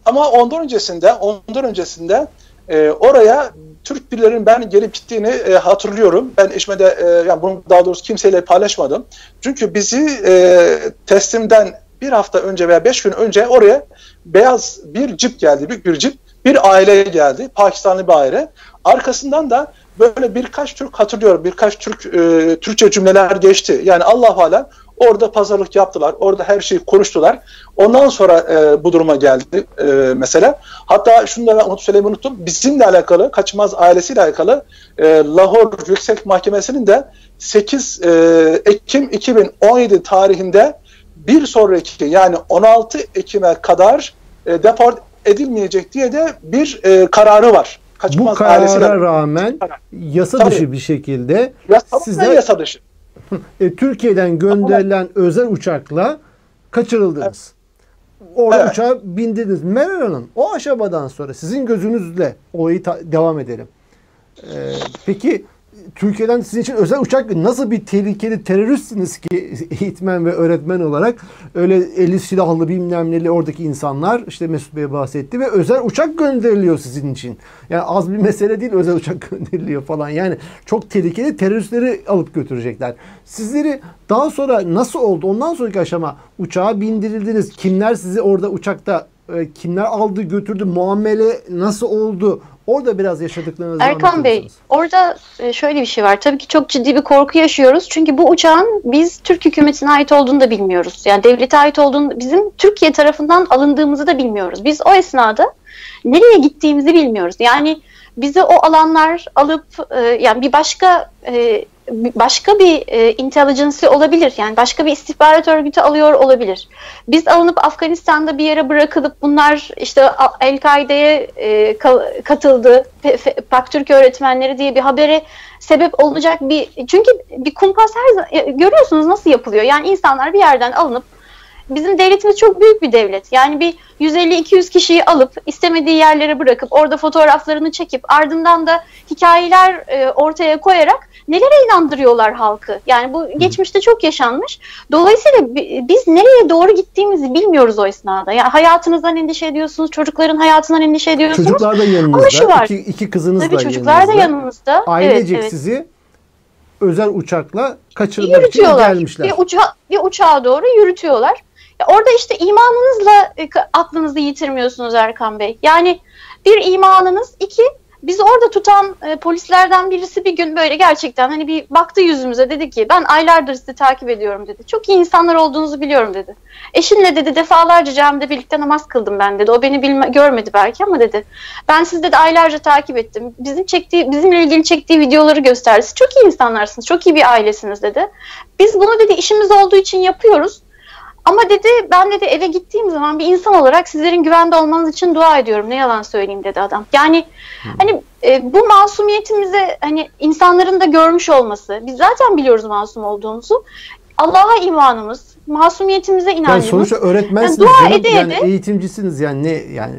Ama ondan öncesinde oraya Türk birilerinin ben gelip gittiğini hatırlıyorum. Ben eşime de yani bunu daha doğrusu kimseyle paylaşmadım. Çünkü bizi teslimden bir hafta önce veya 5 gün önce oraya beyaz bir cip geldi, büyük bir cip. Bir aile geldi, Pakistanlı bir aile. Arkasından da böyle birkaç Türk hatırlıyorum, birkaç Türkçe cümleler geçti. Yani Allah-u Alem orada pazarlık yaptılar, orada her şeyi konuştular. Ondan sonra bu duruma geldi mesela. Hatta şunu da ben söylemeyi unuttum. Bizimle alakalı, Kaçmaz ailesiyle alakalı Lahor Yüksek Mahkemesi'nin de 8 Ekim 2017 tarihinde bir sonraki, yani 16 Ekim'e kadar deport edilmeyecek diye de bir kararı var. Kaçmaz bu karara rağmen yasa dışı bir şekilde sizler yasa dışı. Türkiye'den gönderilen özel uçakla kaçırıldınız. Orada uçağa bindiniz. Meral Hanım, o aşamadan sonra sizin gözünüzle olayı devam edelim. Peki Türkiye'den sizin için özel uçak, nasıl bir tehlikeli teröristsiniz ki eğitmen ve öğretmen olarak, öyle eli silahlı bilmem neli oradaki insanlar, işte Mesut Bey bahsetti, ve özel uçak gönderiliyor sizin için. Yani az bir mesele değil, özel uçak gönderiliyor falan. Yani çok tehlikeli, teröristleri alıp götürecekler. Sizleri daha sonra nasıl oldu? Ondan sonraki aşama, uçağa bindirildiniz. Kimler sizi orada uçakta, kimler aldı götürdü? Muamele nasıl oldu? Orada biraz yaşadıklarınızı Erkan Bey, orada şöyle bir şey var. Tabii ki çok ciddi bir korku yaşıyoruz. Çünkü bu uçağın biz Türk hükümetine ait olduğunu da bilmiyoruz. Yani devlete ait olduğunu, bizim Türkiye tarafından alındığımızı da bilmiyoruz. Biz o esnada nereye gittiğimizi bilmiyoruz. Yani bizi o alanlar alıp yani bir başka bir intelligence olabilir. Yani başka bir istihbarat örgütü alıyor olabilir. Biz alınıp Afganistan'da bir yere bırakılıp bunlar işte El-Kaide'ye katıldı, Pak-Türk öğretmenleri diye bir habere sebep olacak çünkü bir kumpas görüyorsunuz nasıl yapılıyor. Yani insanlar bir yerden alınıp, bizim devletimiz çok büyük bir devlet. Yani bir 150-200 kişiyi alıp istemediği yerlere bırakıp orada fotoğraflarını çekip ardından da hikayeler ortaya koyarak nelere inandırıyorlar halkı. Yani bu geçmişte çok yaşanmış. Dolayısıyla biz nereye doğru gittiğimizi bilmiyoruz o esnada. Yani hayatınızdan endişe ediyorsunuz, çocukların hayatından endişe ediyorsunuz. Çocuklar da yanınızda. Ama şu var. İki kızınız da yanınızda. Çocuklar da yanınızda. Ailecek sizi özel uçakla kaçırmak için gelmişler. Bir uçağa doğru yürütüyorlar. Orada işte imanınızla aklınızı yitirmiyorsunuz Erkan Bey. Yani bir imanınız, iki Bizi orada tutan polislerden birisi bir gün böyle gerçekten hani bir baktı yüzümüze, dedi ki ben aylardır sizi takip ediyorum dedi. Çok iyi insanlar olduğunuzu biliyorum dedi. Eşinle dedi defalarca camide birlikte namaz kıldım ben dedi. O beni görmedi belki ama dedi. Ben sizi dedi aylarca takip ettim. Bizimle ilgili çektiği videoları gösterdi. Siz çok iyi insanlarsınız, çok iyi bir ailesiniz dedi. Biz bunu dedi işimiz olduğu için yapıyoruz. Ama dedi ben dedi eve gittiğim zaman bir insan olarak sizlerin güvende olmanız için dua ediyorum. Ne yalan söyleyeyim dedi adam. Yani hani bu masumiyetimizi hani insanların da görmüş olması. Biz zaten biliyoruz masum olduğumuzu. Allah'a imanımız, masumiyetimize inancımız. Yani sonuçta öğretmensiniz. Yani dua yani eğitimcisiniz yani ne yani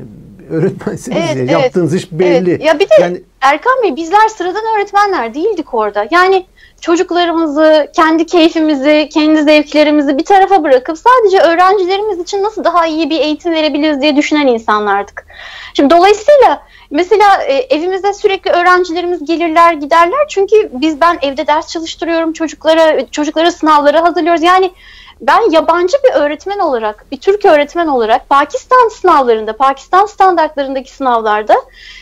öğretmensiniz evet, ya. Yaptığınız iş belli. Evet. Ya bir de yani... Erkan Bey bizler sıradan öğretmenler değildik orada. Yani çocuklarımızı, kendi keyfimizi, kendi zevklerimizi bir tarafa bırakıp sadece öğrencilerimiz için nasıl daha iyi bir eğitim verebiliriz diye düşünen insanlardık. Şimdi dolayısıyla mesela evimize sürekli öğrencilerimiz gelirler giderler. Çünkü ben evde ders çalıştırıyorum çocuklara sınavlara hazırlıyoruz. Yani ben yabancı bir öğretmen olarak, bir Türk öğretmen olarak Pakistan sınavlarında, Pakistan standartlarındaki sınavlarda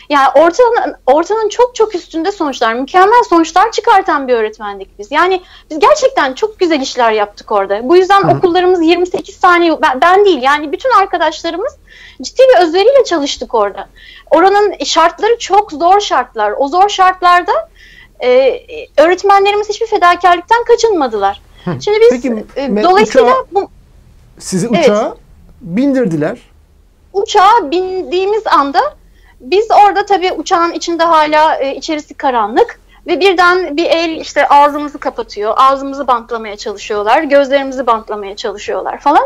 yani ortanın çok çok üstünde sonuçlar, mükemmel sonuçlar çıkartan bir öğretmendik biz. Yani biz gerçekten çok güzel işler yaptık orada. Bu yüzden okullarımız 28 tane, ben değil yani bütün arkadaşlarımız ciddi bir özveriyle çalıştık orada. Oranın şartları çok zor şartlar. O zor şartlarda öğretmenlerimiz hiçbir fedakarlıktan kaçınmadılar. Şimdi biz peki, dolayısıyla sizi uçağa bindirdiler. Uçağa bindiğimiz anda biz orada tabii uçağın içinde hala içerisi karanlık ve birden bir el işte ağzımızı kapatıyor. Ağzımızı bantlamaya çalışıyorlar. Gözlerimizi bantlamaya çalışıyorlar falan.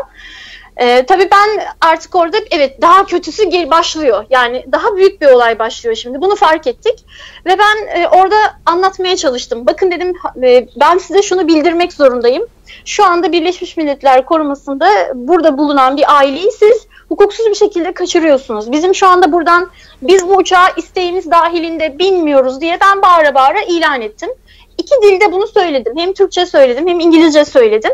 Tabii ben artık orada evet daha kötüsü başlıyor. Yani daha büyük bir olay başlıyor şimdi. Bunu fark ettik. Ve ben orada anlatmaya çalıştım. Bakın dedim ben size şunu bildirmek zorundayım. Şu anda Birleşmiş Milletler Koruması'nda burada bulunan bir aileyi siz hukuksuz bir şekilde kaçırıyorsunuz. Bizim şu anda biz bu uçağa isteğimiz dahilinde binmiyoruz diye ben bağıra bağıra ilan ettim. 2 dilde bunu söyledim. Hem Türkçe söyledim hem İngilizce söyledim.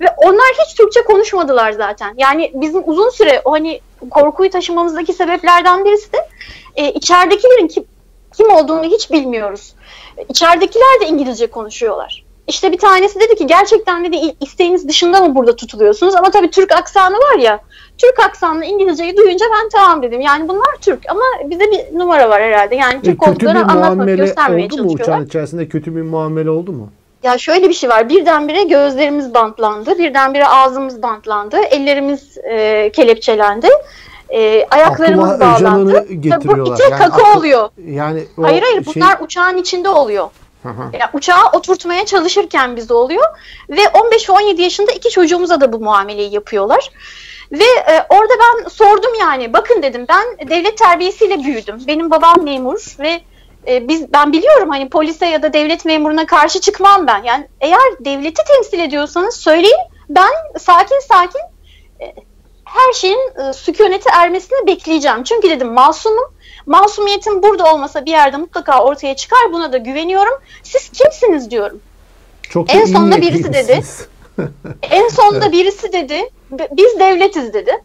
Ve onlar hiç Türkçe konuşmadılar zaten. Yani bizim uzun süre o hani korkuyu taşımamızdaki sebeplerden birisi de içeridekilerin kim olduğunu hiç bilmiyoruz. İçeridekiler de İngilizce konuşuyorlar. İşte bir tanesi dedi ki gerçekten dedi isteğiniz dışında mı burada tutuluyorsunuz? Ama tabii Türk aksanı var ya. Türk aksanlı İngilizceyi duyunca ben tamam dedim. Yani bunlar Türk ama bize bir numara var herhalde. Yani Türk olduklarını anlatmak, göstermeye çalışıyorlar. Oldu mu uçağın içerisinde kötü bir muamele oldu mu? Ya şöyle bir şey var. Birdenbire gözlerimiz bantlandı. Birdenbire ağzımız bantlandı. Ellerimiz kelepçelendi. Ayaklarımız bağlandı. Bu bir tek kaka oluyor. Yani hayır bunlar uçağın içinde oluyor. Yani uçağa oturtmaya çalışırken bizde oluyor. Ve 15-17 yaşında 2 çocuğumuza da bu muameleyi yapıyorlar. Ve orada ben sordum yani bakın dedim ben devlet terbiyesiyle büyüdüm. Benim babam memur ve ben biliyorum hani polise ya da devlet memuruna karşı çıkmam ben. Yani eğer devleti temsil ediyorsanız söyleyin ben sakin her şeyin sükunete ermesini bekleyeceğim. Çünkü dedim masumum. Masumiyetim burada olmasa bir yerde mutlaka ortaya çıkar. Buna da güveniyorum. Siz kimsiniz diyorum. Çok en sonunda birisi dedi. En sonunda birisi dedi. Biz devletiz dedi.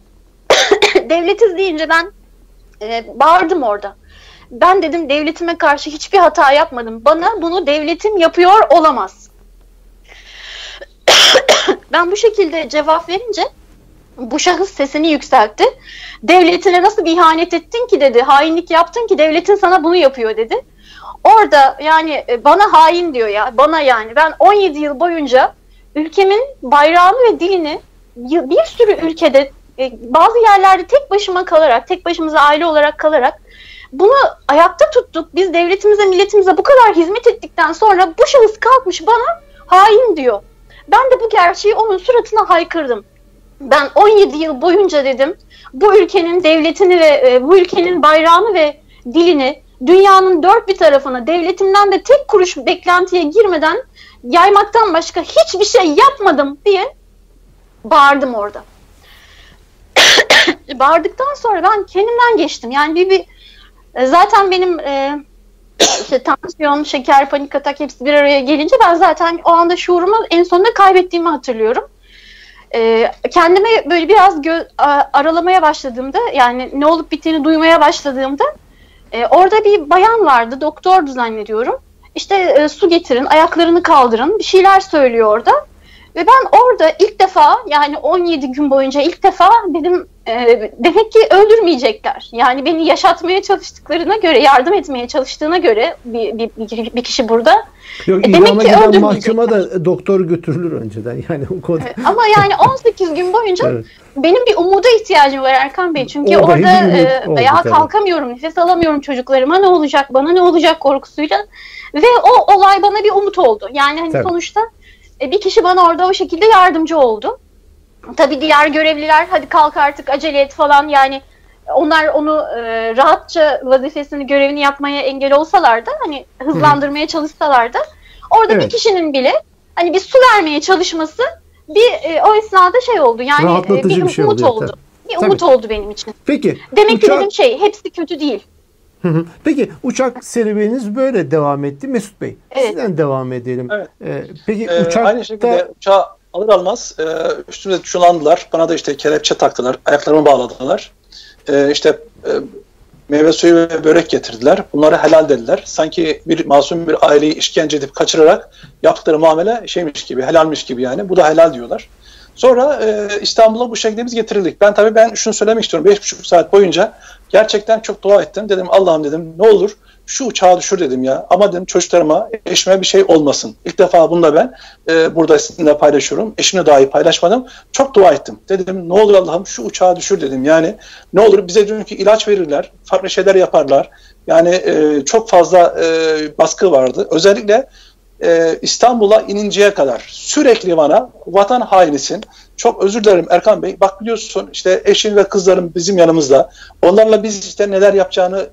Devletiz deyince ben bağırdım orada. Ben dedim devletime karşı hiçbir hata yapmadım. Bana bunu devletim yapıyor olamaz. Ben bu şekilde cevap verince bu şahıs sesini yükseltti. Devletine nasıl bir ihanet ettin ki dedi. Hainlik yaptın ki devletin sana bunu yapıyor dedi. Orada yani bana hain diyor ya. Bana yani. Ben 17 yıl boyunca ülkemin bayrağını ve dilini bir sürü ülkede bazı yerlerde tek başımıza aile olarak kalarak bunu ayakta tuttuk. Biz devletimize, milletimize bu kadar hizmet ettikten sonra bu şahıs kalkmış bana hain diyor. Ben de bu gerçeği onun suratına haykırdım. Ben 17 yıl boyunca dedim bu ülkenin devletini ve bu ülkenin bayrağını ve dilini dünyanın dört bir tarafına devletimden de tek kuruş beklentiye girmeden yaymaktan başka hiçbir şey yapmadım diye bağırdım orada. Bağırdıktan sonra ben kendimden geçtim. Yani zaten benim işte tansiyon, şeker, panik atak hepsi bir araya gelince ben zaten o anda şuurumu en sonunda kaybettiğimi hatırlıyorum. Kendime böyle biraz aralamaya başladığımda yani ne olup bittiğini duymaya başladığımda Orada bir bayan vardı, doktordu zannediyorum. İşte su getirin, ayaklarını kaldırın, bir şeyler söylüyor orada. Ve ben orada ilk defa, yani 17 gün boyunca ilk defa dedim, demek ki öldürmeyecekler. Yani beni yaşatmaya çalıştıklarına göre, yardım etmeye çalıştığına göre bir kişi burada. Yok, demek ki giden mahkuma da doktor götürülür önceden. Yani o konuda. Evet, ama yani 18 gün boyunca evet, benim bir umuda ihtiyacım var Erkan Bey. Çünkü orada ayağa kalkamıyorum, nefes alamıyorum, çocuklarıma ne olacak, bana ne olacak korkusuyla. Ve o olay bana bir umut oldu. Yani hani sonuçta bir kişi bana orada o şekilde yardımcı oldu. Tabii diğer görevliler hadi kalk artık acele et falan, yani onlar onu rahatça vazifesini, görevini yapmaya engel olsalar da, hani hızlandırmaya çalışsalar da, orada bir kişinin bile hani bir su vermeye çalışması o esnada şey oldu, yani rahatlatıcı bir umut oldu. Bir umut oldu benim için. Peki. Demek ki dedim hepsi kötü değil. Peki uçak serüveniniz böyle devam etti. Mesut Bey, sizden devam edelim. Evet. Peki uçakta... Aynı şekilde uçağı alır almaz üstüme çullandılar. Bana da işte kelepçe taktılar. Ayaklarımı bağladılar. Meyve suyu ve börek getirdiler. Bunları helal dediler. Sanki bir masum bir aileyi işkence edip kaçırarak yaptıkları muamele şeymiş gibi, helalmiş gibi yani. Bu da helal diyorlar. Sonra İstanbul'a bu şekilde biz getirildik. Ben şunu söylemek istiyorum. 5,5 saat boyunca gerçekten çok dua ettim. Dedim Allah'ım dedim ne olur şu uçağı düşür dedim ya. Ama dedim çocuklarıma, eşime bir şey olmasın. İlk defa bunu da ben burada sizinle paylaşıyorum. Eşimle dahi paylaşmadım. Çok dua ettim. Dedim ne olur Allah'ım şu uçağı düşür dedim. Yani ne olur bize çünkü ilaç verirler. Farklı şeyler yaparlar. Yani çok fazla baskı vardı. Özellikle İstanbul'a ininceye kadar sürekli bana vatan hainisin. Çok özür dilerim Erkan Bey. Bak biliyorsun işte eşin ve kızlarım bizim yanımızda. Onlarla biz işte neler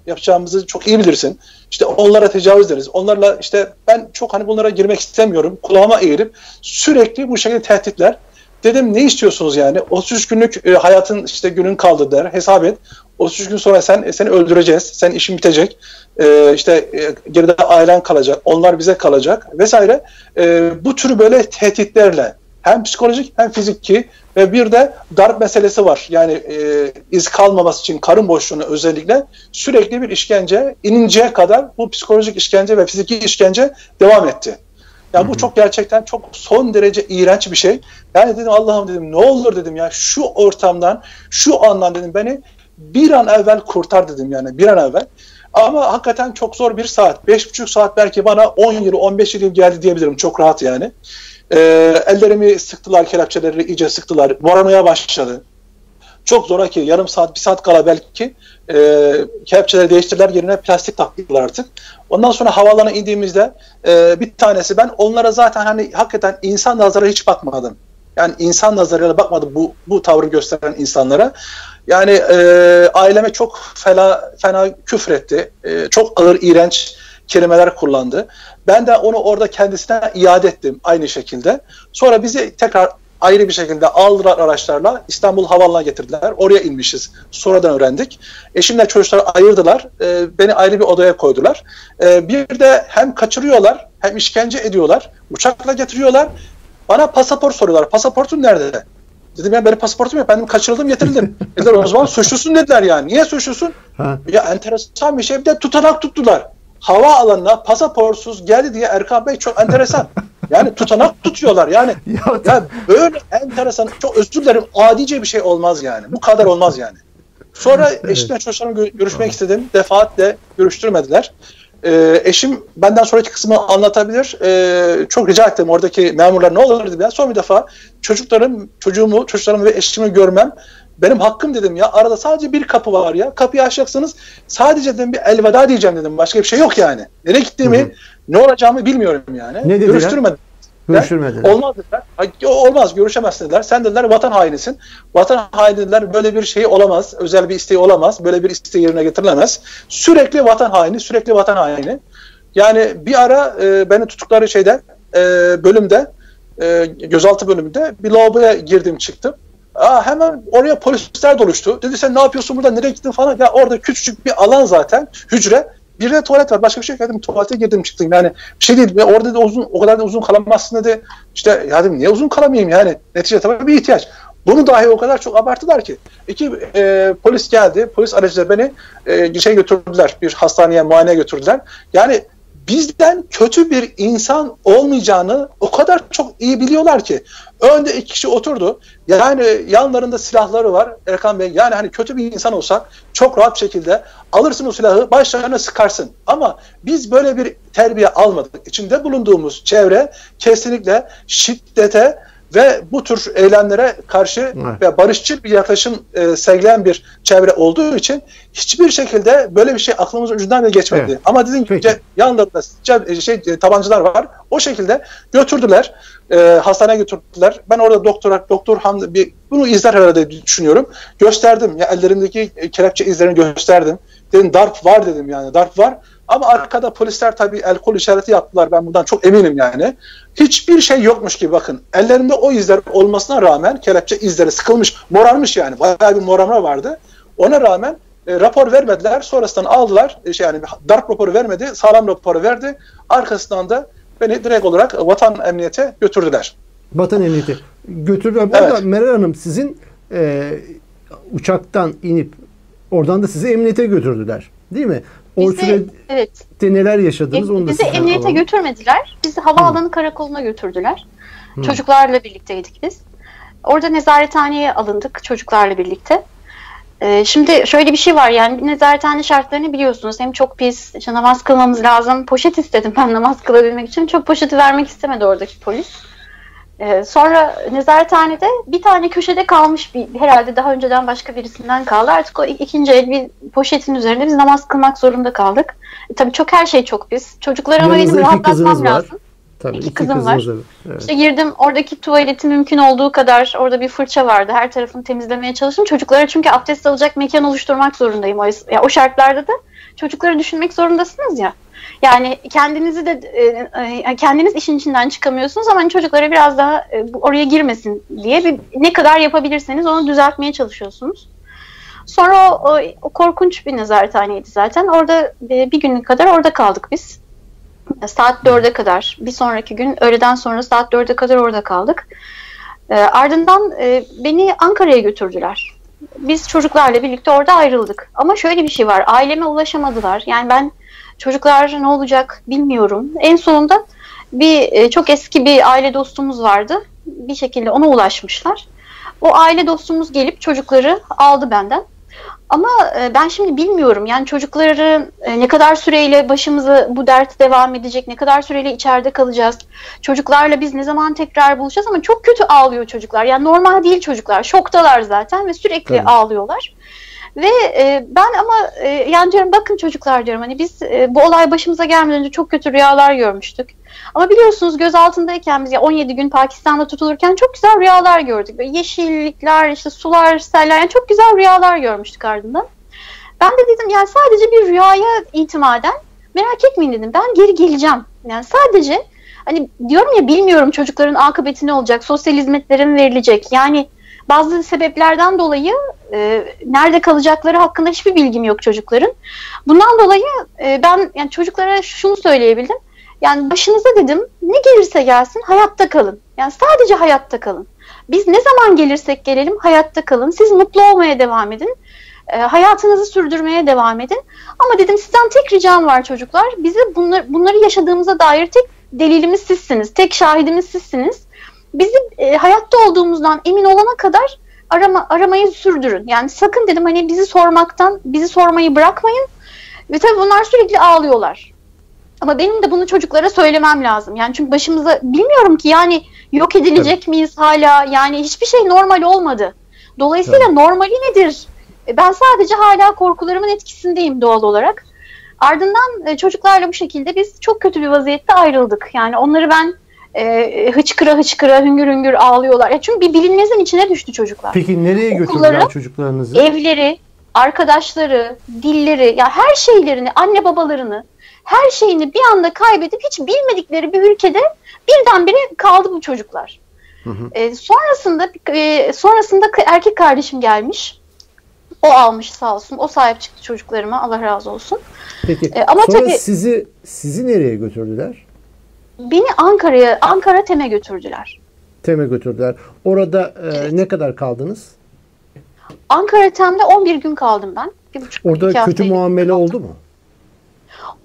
yapacağımızı çok iyi bilirsin. İşte onlara tecavüz ederiz. Onlarla işte ben çok hani bunlara girmek istemiyorum. Kulağıma eğilip sürekli bu şekilde tehditler. Dedim ne istiyorsunuz yani? 33 günlük hayatın işte günün kaldı der. Hesap et. 33 gün sonra seni öldüreceğiz. Sen işin bitecek. Geride ailen kalacak. Onlar bize kalacak vesaire. Bu tür böyle tehditlerle hem psikolojik hem fiziki ve bir de darp meselesi var. Yani iz kalmaması için karın boşluğunu özellikle sürekli bir işkence, ininceye kadar bu psikolojik işkence ve fiziki işkence devam etti. Ya bu çok gerçekten çok son derece iğrenç bir şey. Yani dedim Allah'ım dedim ne olur dedim ya şu ortamdan, şu andan dedim beni bir an evvel kurtar dedim yani bir an evvel. Ama hakikaten çok zor bir saat. 5,5 saat belki bana 10 yıl, 15 yıl geldi diyebilirim. Çok rahat yani. Ellerimi sıktılar, kelepçeleri iyice sıktılar. Morarmaya başladı. Çok zoraki. Yarım saat, bir saat kala belki kelepçeleri değiştirdiler. Yerine plastik taktılar artık. Ondan sonra havaalanına indiğimizde bir tanesi ben onlara zaten hani hakikaten insan nazarı hiç bakmadım. Yani insan nazarıyla bakmadım bu tavrı gösteren insanlara. Yani aileme çok fena küfretti. Çok ağır, iğrenç kelimeler kullandı. Ben de onu orada kendisine iade ettim aynı şekilde. Sonra bizi tekrar ayrı bir şekilde aldılar araçlarla İstanbul Havaalanı'na getirdiler. Oraya inmişiz. Sonradan öğrendik. Eşimle çocukları ayırdılar. Beni ayrı bir odaya koydular. Bir de hem kaçırıyorlar hem işkence ediyorlar. Uçakla getiriyorlar. Bana pasaport soruyorlar. Pasaportun nerede? Dedim ya benim pasaportum yok. Ben kaçırıldım getirildim. Dediler o zaman suçlusun dediler yani. Niye suçlusun? Ya enteresan bir şey. Bir de tutanak tuttular. Havaalanına pasaportsuz geldi diye Erkan Bey çok enteresan. Yani tutanak tutuyorlar yani. Ya böyle enteresan, çok özür dilerim, adice bir şey olmaz yani. Bu kadar olmaz yani. Sonra eşimle çocuklarımla görüşmek istedim. Defaatle görüştürmediler. Eşim benden sonraki kısmını anlatabilir. Çok rica ettim oradaki memurlar ne olur dedim ya. Son bir defa çocuklarımı ve eşimi görmem benim hakkım dedim ya. Arada sadece bir kapı var ya. Kapıyı açacaksınız. Sadece dedim bir elveda diyeceğim dedim. Başka bir şey yok yani. Nereye gittiğimi, ne olacağımı bilmiyorum yani. Ne görüştürmediler. Olmaz dediler. Olmaz, görüşemezsin dediler. Sen dediler vatan hainisin. Vatan haini dediler, böyle bir şey olamaz. Özel bir isteği olamaz. Böyle bir isteği yerine getirilemez. Sürekli vatan haini, sürekli vatan haini. Yani bir ara beni tuttukları bölümde, gözaltı bölümünde bir lavaboya girdim çıktım. Hemen oraya polisler doluştu. Dedi sen ne yapıyorsun burada, nereye gittin falan. Ya orada küçücük bir alan zaten, hücre. Bir de tuvalet var. Başka bir şey yok. Dedim, tuvalete girdim çıktım. Yani bir şey değil. Ve orada da o kadar da uzun kalamazsın dedi. İşte ya dedim niye uzun kalamayayım yani. Neticede tabii bir ihtiyaç. Bunu dahi o kadar çok abarttılar ki. Polis geldi, polis aracıyla beni götürdüler, bir hastaneye muayeneye götürdüler. Yani bizden kötü bir insan olmayacağını o kadar çok iyi biliyorlar ki. Önde 2 kişi oturdu. Yani yanlarında silahları var Erkan Bey. Yani hani kötü bir insan olsa çok rahat bir şekilde alırsın o silahı, başlarına sıkarsın. Ama biz böyle bir terbiye almadık. İçinde bulunduğumuz çevre kesinlikle şiddete ve bu tür eylemlere karşı ve barışçıl bir yaklaşım sergileyen bir çevre olduğu için hiçbir şekilde böyle bir şey aklımızın ucundan bile geçmedi. Evet. Ama dediğim gibi yanlarında tabancalar var. O şekilde götürdüler. Hastaneye götürdüler. Ben orada doktor Hamdi bunu izler herhalde düşünüyorum. Gösterdim. Ya ellerimdeki kelepçe izlerini gösterdim. Dedim darp var dedim yani. Darp var. Ama arkada polisler tabii el kol işareti yaptılar. Ben bundan çok eminim yani. Hiçbir şey yokmuş gibi bakın. Ellerinde o izler olmasına rağmen kelepçe izleri sıkılmış, morarmış yani. Bayağı bir morarma vardı. Ona rağmen rapor vermediler. Sonrasından aldılar. Yani darp raporu vermedi. Sağlam raporu verdi. Arkasından da beni direkt olarak Vatan Emniyete götürdüler. Vatan Emniyeti götürdüler. Bu arada Meral Hanım sizin uçaktan inip oradan da sizi emniyete götürdüler. Değil mi? O sürede neler yaşadınız? Onu da bizi emniyete götürmediler. Bizi havaalanı karakoluna götürdüler. Çocuklarla birlikteydik biz. Orada nezarethaneye alındık çocuklarla birlikte. Şimdi şöyle bir şey var yani nezarethane şartlarını biliyorsunuz. Hem çok pis, işte namaz kılmamız lazım. Poşet istedim ben namaz kılabilmek için. Çok poşeti vermek istemedi oradaki polis. Sonra nezarethanede bir tane köşede kalmış herhalde daha önceden başka birisinden kaldı. Artık o ikinci el bir poşetin üzerinde biz namaz kılmak zorunda kaldık. Tabii her şey çok pis. Çocuklara ama benim rahatlatmam lazım. Tabii, iki kızım var. Evet. İşte girdim oradaki tuvaleti mümkün olduğu kadar orada bir fırça vardı. Her tarafını temizlemeye çalıştım. Çocuklara çünkü abdest alacak mekan oluşturmak zorundayım. O şartlarda da çocukları düşünmek zorundasınız ya. Yani kendiniz işin içinden çıkamıyorsunuz ama hani çocuklara biraz daha oraya girmesin diye ne kadar yapabilirseniz onu düzeltmeye çalışıyorsunuz. Sonra o korkunç bir nezarethaneydi zaten. Orada bir gün kadar orada kaldık biz. Saat 4'e kadar. Bir sonraki gün öğleden sonra saat 4'e kadar orada kaldık. Ardından beni Ankara'ya götürdüler. Biz çocuklarla birlikte orada ayrıldık. Ama şöyle bir şey var. Aileme ulaşamadılar. Yani ben çocuklar ne olacak bilmiyorum. En sonunda çok eski bir aile dostumuz vardı. Bir şekilde ona ulaşmışlar. O aile dostumuz gelip çocukları aldı benden. Ama ben şimdi bilmiyorum yani çocukları ne kadar süreyle başımıza bu dert devam edecek, ne kadar süreyle içeride kalacağız. Çocuklarla biz ne zaman tekrar buluşacağız ama çok kötü ağlıyor çocuklar. Yani normal değil çocuklar, şoktalar zaten ve sürekli ağlıyorlar. Ve ben ama yani diyorum bakın çocuklar diyorum hani biz bu olay başımıza gelmeden önce çok kötü rüyalar görmüştük. Ama biliyorsunuz gözaltındayken biz 17 gün Pakistan'da tutulurken çok güzel rüyalar gördük. Böyle yeşillikler, işte sular, seller yani çok güzel rüyalar görmüştük ardından. Ben de dedim yani sadece bir rüyaya itimaden merak etmeyin dedim ben geri geleceğim. Yani sadece hani diyorum ya bilmiyorum çocukların akıbeti ne olacak, sosyal hizmetlerin verilecek yani bazı sebeplerden dolayı nerede kalacakları hakkında hiçbir bilgim yok çocukların. Bundan dolayı ben yani çocuklara şunu söyleyebildim. Yani başınıza dedim ne gelirse gelsin hayatta kalın. Yani sadece hayatta kalın. Biz ne zaman gelirsek gelelim hayatta kalın. Siz mutlu olmaya devam edin. Hayatınızı sürdürmeye devam edin. Ama dedim sizden tek ricam var çocuklar. Bize bunları yaşadığımıza dair tek delilimiz sizsiniz. Tek şahidimiz sizsiniz. Bizi hayatta olduğumuzdan emin olana kadar aramayı sürdürün. Yani sakın dedim hani bizi sormayı bırakmayın. Ve tabii bunlar sürekli ağlıyorlar. Ama benim de bunu çocuklara söylemem lazım. Yani çünkü başımıza bilmiyorum ki yani yok edilecek miyiz hala? Yani hiçbir şey normal olmadı. Dolayısıyla normali nedir? Ben sadece hala korkularımın etkisindeyim doğal olarak. Ardından çocuklarla bu şekilde biz çok kötü bir vaziyette ayrıldık. Yani onları ben hıçkıra hıçkıra hüngür hüngür ağlıyorlar. Çünkü bir bilinmezin içine düştü çocuklar. Peki nereye götürdüler çocuklarınızı? Evleri, arkadaşları, dilleri, ya her şeylerini, anne babalarını, her şeyini bir anda kaybedip hiç bilmedikleri bir ülkede birdenbire kaldı bu çocuklar. Sonrasında erkek kardeşim gelmiş. O almış sağ olsun. O sahip çıktı çocuklarıma. Allah razı olsun. Peki ama sonra tabii, sizi nereye götürdüler? Beni Ankara TEM'e götürdüler. TEM'e götürdüler. Orada ne kadar kaldınız? Ankara TEM'de 11 gün kaldım ben. Orada kötü muamele oldu mu?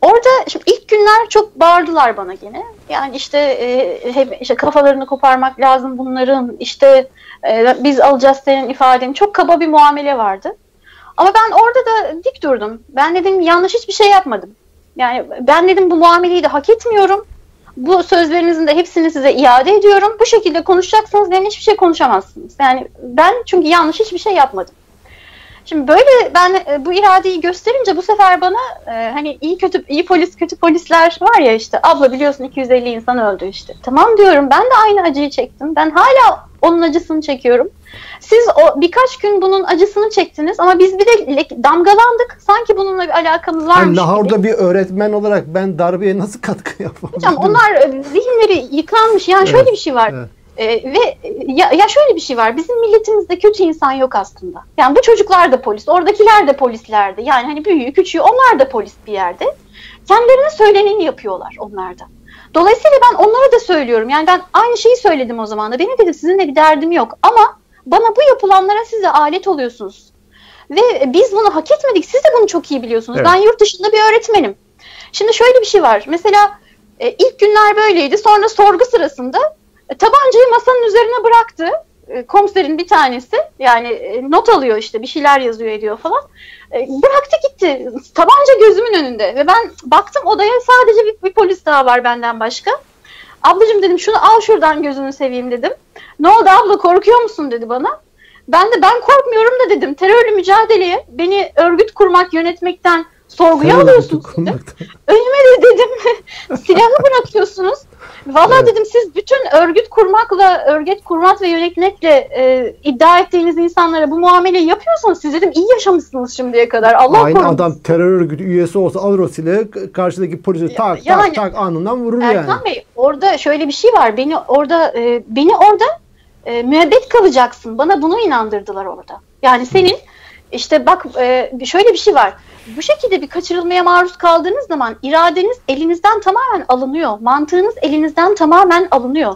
Orada şimdi ilk günler çok bağırdılar bana gene. Yani işte kafalarını koparmak lazım bunların. İşte biz alacağız senin ifadeni. Çok kaba bir muamele vardı. Ama ben orada da dik durdum. Ben dedim yanlış hiçbir şey yapmadım. Yani ben dedim bu muameleyi de hak etmiyorum. Bu sözlerinizin de hepsini size iade ediyorum. Bu şekilde konuşacaksanız benimle hiçbir şey konuşamazsınız. Yani ben çünkü yanlış hiçbir şey yapmadım. Şimdi böyle ben bu iradeyi gösterince bu sefer bana hani iyi polis kötü polisler var ya, işte abla biliyorsun 250 insan öldü işte. Tamam diyorum, ben de aynı acıyı çektim. Ben hala onun acısını çekiyorum. Siz o birkaç gün bunun acısını çektiniz ama biz bir de damgalandık. Sanki bununla bir alakamız varmış gibi. Lahore'da bir öğretmen olarak ben darbeye nasıl katkı yapamam? Hocam onlar zihinleri yıkanmış. Yani şöyle bir şey var. Evet. Ve şöyle bir şey var. Bizim milletimizde kötü insan yok aslında. Yani bu çocuklar da polis, oradakiler de polislerdi. Yani hani büyüğü, küçüğü onlar da polis bir yerde. Kendilerine söyleneni yapıyorlar onlar da. Dolayısıyla ben onlara da söylüyorum. Yani ben aynı şeyi söyledim o zaman da. Benim dedim sizinle bir derdim yok. Ama bana bu yapılanlara siz de alet oluyorsunuz. Ve biz bunu hak etmedik. Siz de bunu çok iyi biliyorsunuz. Evet. Ben yurt dışında bir öğretmenim. Şimdi şöyle bir şey var. Mesela ilk günler böyleydi. Sonra sorgu sırasında tabancayı masanın üzerine bıraktı. Komiserin bir tanesi. Yani not alıyor işte, bir şeyler yazıyor ediyor falan. Bıraktı gitti. Tabanca gözümün önünde. Ve ben baktım odaya, sadece bir polis daha var benden başka. Ablacığım dedim şunu al şuradan, gözünü seveyim dedim. Ne oldu abla, korkuyor musun dedi bana. Ben korkmuyorum da dedim. Terörle mücadeleye beni örgüt kurmak, yönetmekten sorguya alıyorsunuz dedim. Önüme de dedim silahı bırakıyorsunuz. Vallahi dedim siz bütün örgüt kurmak ve yönetmekle iddia ettiğiniz insanlara bu muameleyi yapıyorsanız siz dedim iyi yaşamışsınız şimdiye kadar. Allah korusun. Aynı adam terör örgütü üyesi olsa alır o silahı, karşıdaki polise tak anından vurur yani. Erkan Bey, orada şöyle bir şey var. Beni orada müebbet kalacaksın. Bana bunu inandırdılar orada. Yani senin işte bak şöyle bir şey var. Bu şekilde bir kaçırılmaya maruz kaldığınız zaman iradeniz elinizden tamamen alınıyor. Mantığınız elinizden tamamen alınıyor.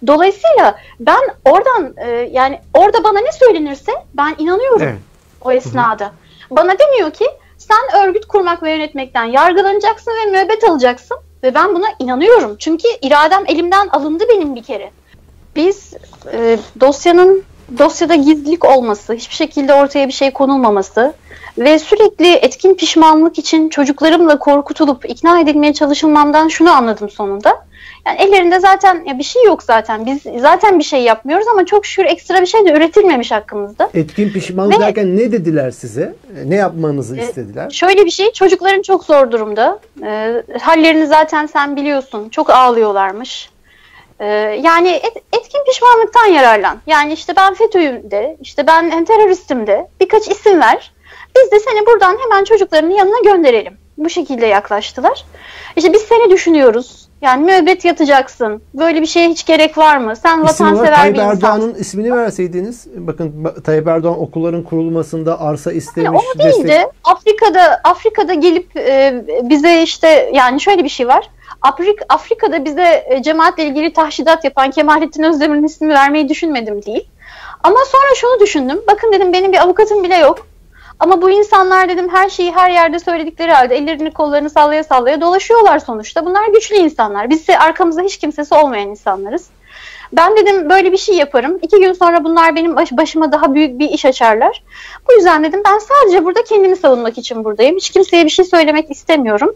Dolayısıyla ben oradan yani orada bana ne söylenirse ben inanıyorum o esnada. Hı-hı. Bana deniyor ki sen örgüt kurmak ve yönetmekten yargılanacaksın ve müebbet alacaksın. Ve ben buna inanıyorum. Çünkü iradem elimden alındı benim bir kere. Biz dosyada gizlilik olması, hiçbir şekilde ortaya bir şey konulmaması ve sürekli etkin pişmanlık için çocuklarımla korkutulup ikna edilmeye çalışılmamdan şunu anladım sonunda. Yani ellerinde zaten bir şey yok zaten. Biz zaten bir şey yapmıyoruz ama çok şükür ekstra bir şey de üretilmemiş hakkımızda. Etkin pişmanlık derken ne dediler size? Ne yapmanızı istediler? Şöyle bir şey, çocukların çok zor durumda. Hallerini zaten sen biliyorsun. Çok ağlıyorlarmış. Yani etkin pişmanlıktan yararlan. Yani işte ben FETÖ'yüm de, işte ben teröristim de, birkaç isim ver. Biz de seni buradan hemen çocuklarının yanına gönderelim. Bu şekilde yaklaştılar. İşte biz seni düşünüyoruz. Yani müebbet yatacaksın. Böyle bir şeye hiç gerek var mı? Sen vatansever bir insansın. Erdoğan'ın ismini verseydiniz. Bakın Tayyip Erdoğan okulların kurulmasında arsa istemiş. Yani o değil de Afrika'da gelip bize işte yani şöyle bir şey var. Afrika'da bize cemaatle ilgili tahşidat yapan Kemalettin Özdemir'in ismini vermeyi düşünmedim değil. Ama sonra şunu düşündüm. Bakın dedim benim bir avukatım bile yok. Ama bu insanlar dedim her şeyi her yerde söyledikleri halde ellerini kollarını sallaya sallaya dolaşıyorlar sonuçta. Bunlar güçlü insanlar. Biz ise arkamızda hiç kimsesi olmayan insanlarız. Ben dedim böyle bir şey yaparım. 2 gün sonra bunlar benim başıma daha büyük bir iş açarlar. Bu yüzden dedim ben sadece burada kendimi savunmak için buradayım. Hiç kimseye bir şey söylemek istemiyorum.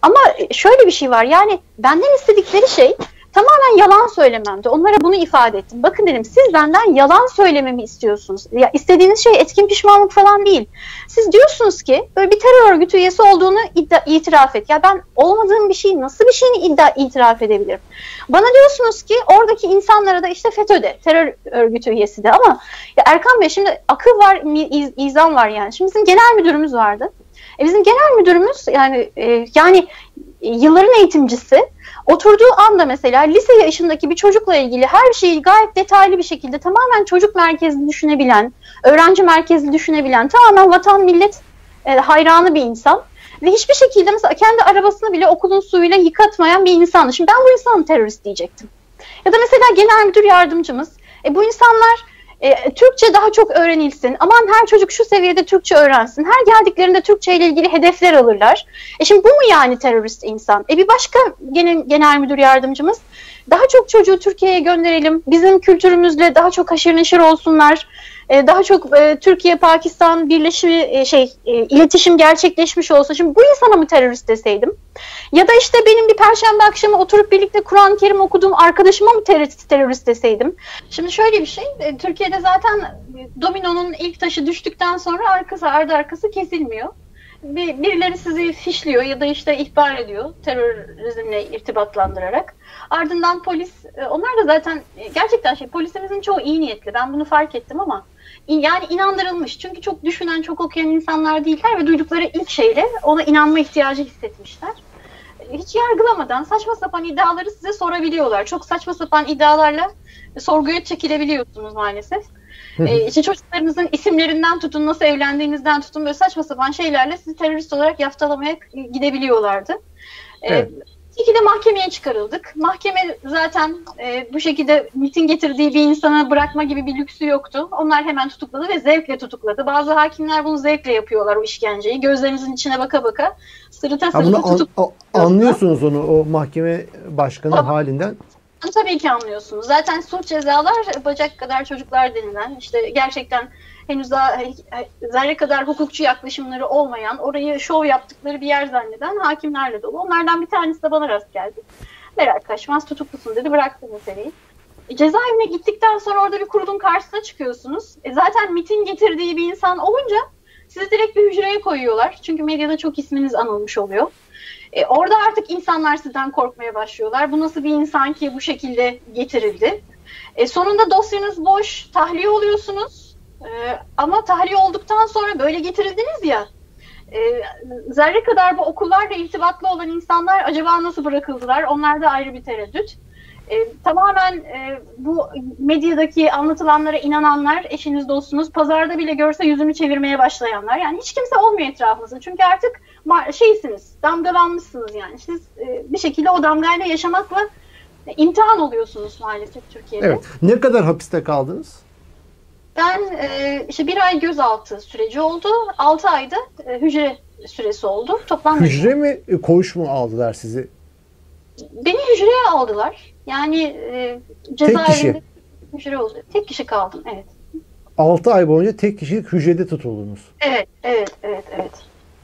Ama şöyle bir şey var, yani benden istedikleri şey tamamen yalan söylememdi. Onlara bunu ifade ettim. Bakın dedim siz benden yalan söylememi istiyorsunuz. Ya istediğiniz şey etkin pişmanlık falan değil. Siz diyorsunuz ki böyle bir terör örgütü üyesi olduğunu itiraf et. Ya ben olmadığım bir şeyi nasıl bir şeyini itiraf edebilirim? Bana diyorsunuz ki oradaki insanlara da işte FETÖ'de terör örgütü üyesi de, ama ya Erkan Bey şimdi akıl var, izan var yani. Şimdi bizim genel müdürümüz vardı. Bizim genel müdürümüz yani yılların eğitimcisi. Oturduğu anda mesela lise yaşındaki bir çocukla ilgili her şeyi gayet detaylı bir şekilde tamamen çocuk merkezli düşünebilen, öğrenci merkezli düşünebilen, tamamen vatan millet hayranı bir insan. Ve hiçbir şekilde mesela kendi arabasını bile okulun suyuyla yıkatmayan bir insandı. Şimdi ben bu insanı terörist diyecektim. Ya da mesela genel müdür yardımcımız. Bu insanlar Türkçe daha çok öğrenilsin. Aman her çocuk şu seviyede Türkçe öğrensin. Her geldiklerinde Türkçe ile ilgili hedefler alırlar. Şimdi bu mu yani terörist insan? Bir başka genel müdür yardımcımız. Daha çok çocuğu Türkiye'ye gönderelim. Bizim kültürümüzle daha çok haşır neşir olsunlar. Daha çok Türkiye-Pakistan birleşimi iletişim gerçekleşmiş olsa. Şimdi bu insana mı terörist deseydim? Ya da işte benim bir perşembe akşamı oturup birlikte Kur'an-ı Kerim okuduğum arkadaşıma mı terörist deseydim? Şimdi şöyle bir şey, Türkiye'de zaten dominonun ilk taşı düştükten sonra ardı arkası kesilmiyor. Birileri sizi fişliyor ya da işte ihbar ediyor terörizmle irtibatlandırarak. Ardından polis, onlar da zaten gerçekten polisimizin çoğu iyi niyetli. Ben bunu fark ettim ama yani inandırılmış. Çünkü çok düşünen, çok okuyan insanlar değiller ve duydukları ilk şeyle ona inanma ihtiyacı hissetmişler. Hiç yargılamadan saçma sapan iddiaları size sorabiliyorlar. Çok saçma sapan iddialarla sorguya çekilebiliyorsunuz maalesef. İşte çocuklarınızın isimlerinden tutun, nasıl evlendiğinizden tutun, böyle saçma sapan şeylerle sizi terörist olarak yaftalamaya gidebiliyorlardı. Evet. Bir şekilde mahkemeye çıkarıldık. Mahkeme zaten bu şekilde MİT'in getirdiği bir insana bırakma gibi bir lüksü yoktu. Onlar hemen tutukladı ve zevkle tutukladı. Bazı hakimler bunu zevkle yapıyorlar, o işkenceyi. Gözlerinizin içine baka baka sırıta tutukladı. Anlıyorsunuz onu, o mahkeme başkanı halinden. Tabii ki anlıyorsunuz. Zaten suç cezalar bacak kadar çocuklar denilen, işte gerçekten henüz daha zerre kadar hukukçu yaklaşımları olmayan, orayı şov yaptıkları bir yer zanneden hakimlerle dolu. Onlardan bir tanesi de bana rast geldi. Merak kaçmaz, tutuklusun dedi, bıraktı meseleyi. Cezaevine gittikten sonra orada bir kurulun karşısına çıkıyorsunuz. Zaten MİT'in getirdiği bir insan olunca sizi direkt bir hücreye koyuyorlar. Çünkü medyada çok isminiz anılmış oluyor. Orada artık insanlar sizden korkmaya başlıyorlar. Bu nasıl bir insan ki bu şekilde getirildi? Sonunda dosyanız boş, tahliye oluyorsunuz. Ama tahliye olduktan sonra böyle getirildiniz ya, zerre kadar bu okullarla irtibatlı olan insanlar acaba nasıl bırakıldılar? Onlar da ayrı bir tereddüt. Tamamen bu medyadaki anlatılanlara inananlar, eşiniz, dostunuz, pazarda bile görse yüzünü çevirmeye başlayanlar. Yani hiç kimse olmuyor etrafınızda. Çünkü artık damgalanmışsınız yani. Siz bir şekilde o damgayla yaşamakla imtihan oluyorsunuz maalesef Türkiye'de. Evet. Ne kadar hapiste kaldınız? Ben işte 1 ay gözaltı süreci oldu. 6 ayda hücre süresi oldu. Toplam hücre mi, koğuş mu aldılar sizi? Beni hücreye aldılar. Yani cezaevinde hücre oldu. Tek kişi kaldım, evet. 6 ay boyunca tek kişilik hücrede tutuldunuz. Evet.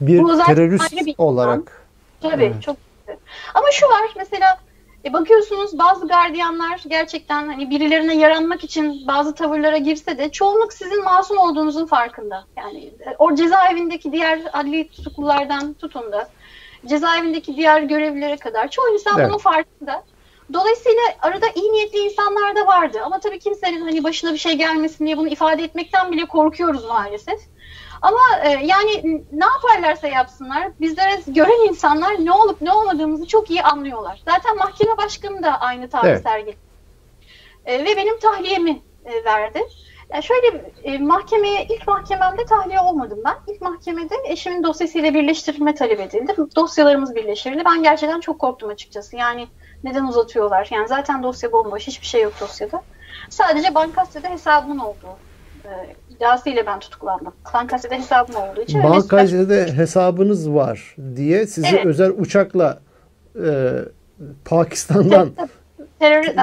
Bir terörist olarak. Tabii, evet. Çok güzel. Ama şu var mesela, bakıyorsunuz bazı gardiyanlar gerçekten hani birilerine yaranmak için bazı tavırlara girse de çoğunluk sizin masum olduğunuzun farkında. Yani o cezaevindeki diğer adli tutuklulardan tutun da cezaevindeki diğer görevlilere kadar çoğu insan bunun farkında. Dolayısıyla arada iyi niyetli insanlar da vardı. Ama tabii kimsenin hani başına bir şey gelmesin diye bunu ifade etmekten bile korkuyoruz maalesef. Ama yani ne yaparlarsa yapsınlar, bizlere gören insanlar ne olup ne olmadığımızı çok iyi anlıyorlar. Zaten mahkeme başkanı da aynı tavrı sergiledi. Ve benim tahliyemi verdi. Yani şöyle, ilk mahkememde tahliye olmadım ben. İlk mahkemede eşimin dosyasıyla birleştirilme talep edildi. Dosyalarımız birleştirildi. Ben gerçekten çok korktum açıkçası. Yani neden uzatıyorlar? Yani zaten dosya bomboş, hiçbir şey yok dosyada. Sadece Bankasya'da hesabımın olduğu iddiasıyla ben tutuklandım. Bankasya'da hesabım olduğu için. Bankasya'da hesabınız var diye sizi özel uçakla Pakistan'dan...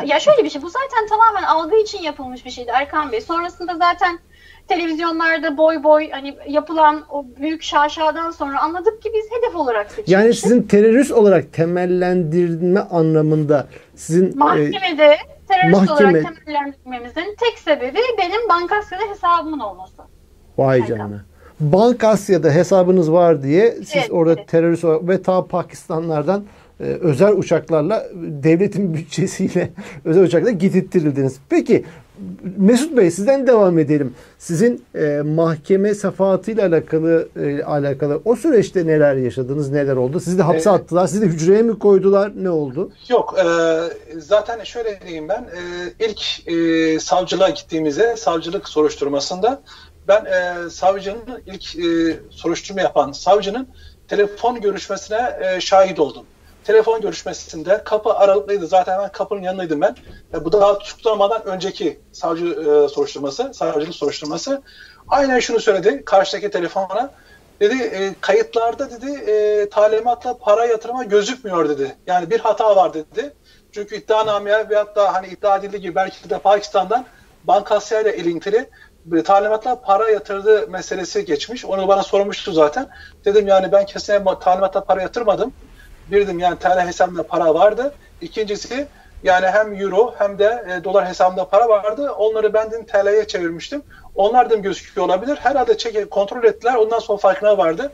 Ya şöyle bir şey, bu zaten tamamen algı için yapılmış bir şeydi Erkan Bey. Sonrasında zaten televizyonlarda boy hani yapılan o büyük şaşadan sonra anladık ki biz hedef olarak seçilmişiz. Yani sizin terörist olarak temellendirme anlamında sizin mahkemede terörist olarak temellendirmemizin tek sebebi benim Bankasya'da hesabımın olması. Vay canına. Bankasya'da hesabınız var diye siz orada terörist olarak ve ta Pakistanlardan özel uçaklarla, devletin bütçesiyle özel uçakla getirttirildiniz. Peki Mesut Bey, sizden devam edelim. Sizin mahkeme safahatıyla alakalı o süreçte neler yaşadınız, neler oldu? Sizi de hapse attılar, sizi de hücreye mi koydular, ne oldu? Yok, zaten şöyle diyeyim ben, ilk savcılığa gittiğimizde, savcılık soruşturmasında ben savcının ilk soruşturma yapan savcının telefon görüşmesine şahit oldum. telefon görüşmesinde kapı aralıklıydı. Zaten hemen kapının yanındaydım ben. Bu daha tutuklanmadan önceki savcılık soruşturması. Aynen şunu söyledi karşıdaki telefona. Dedi kayıtlarda dedi talimatla para yatırma gözükmüyor dedi. Yani bir hata var dedi. Çünkü iddianameye veyahut da hani iddia edildiği gibi belki de Pakistan'dan Bankasya ile ilintili talimatla para yatırdığı meselesi geçmiş. Onu bana sormuştu zaten. Dedim yani ben kesinlikle talimatla para yatırmadım. Bir dedim yani TL hesabımda para vardı. İkincisi yani hem euro hem de dolar hesabımda para vardı. Onları ben dedim TL'ye çevirmiştim. Onlar dedim gözüküyor olabilir. Herhalde kontrol ettiler. Ondan sonra farkına vardı.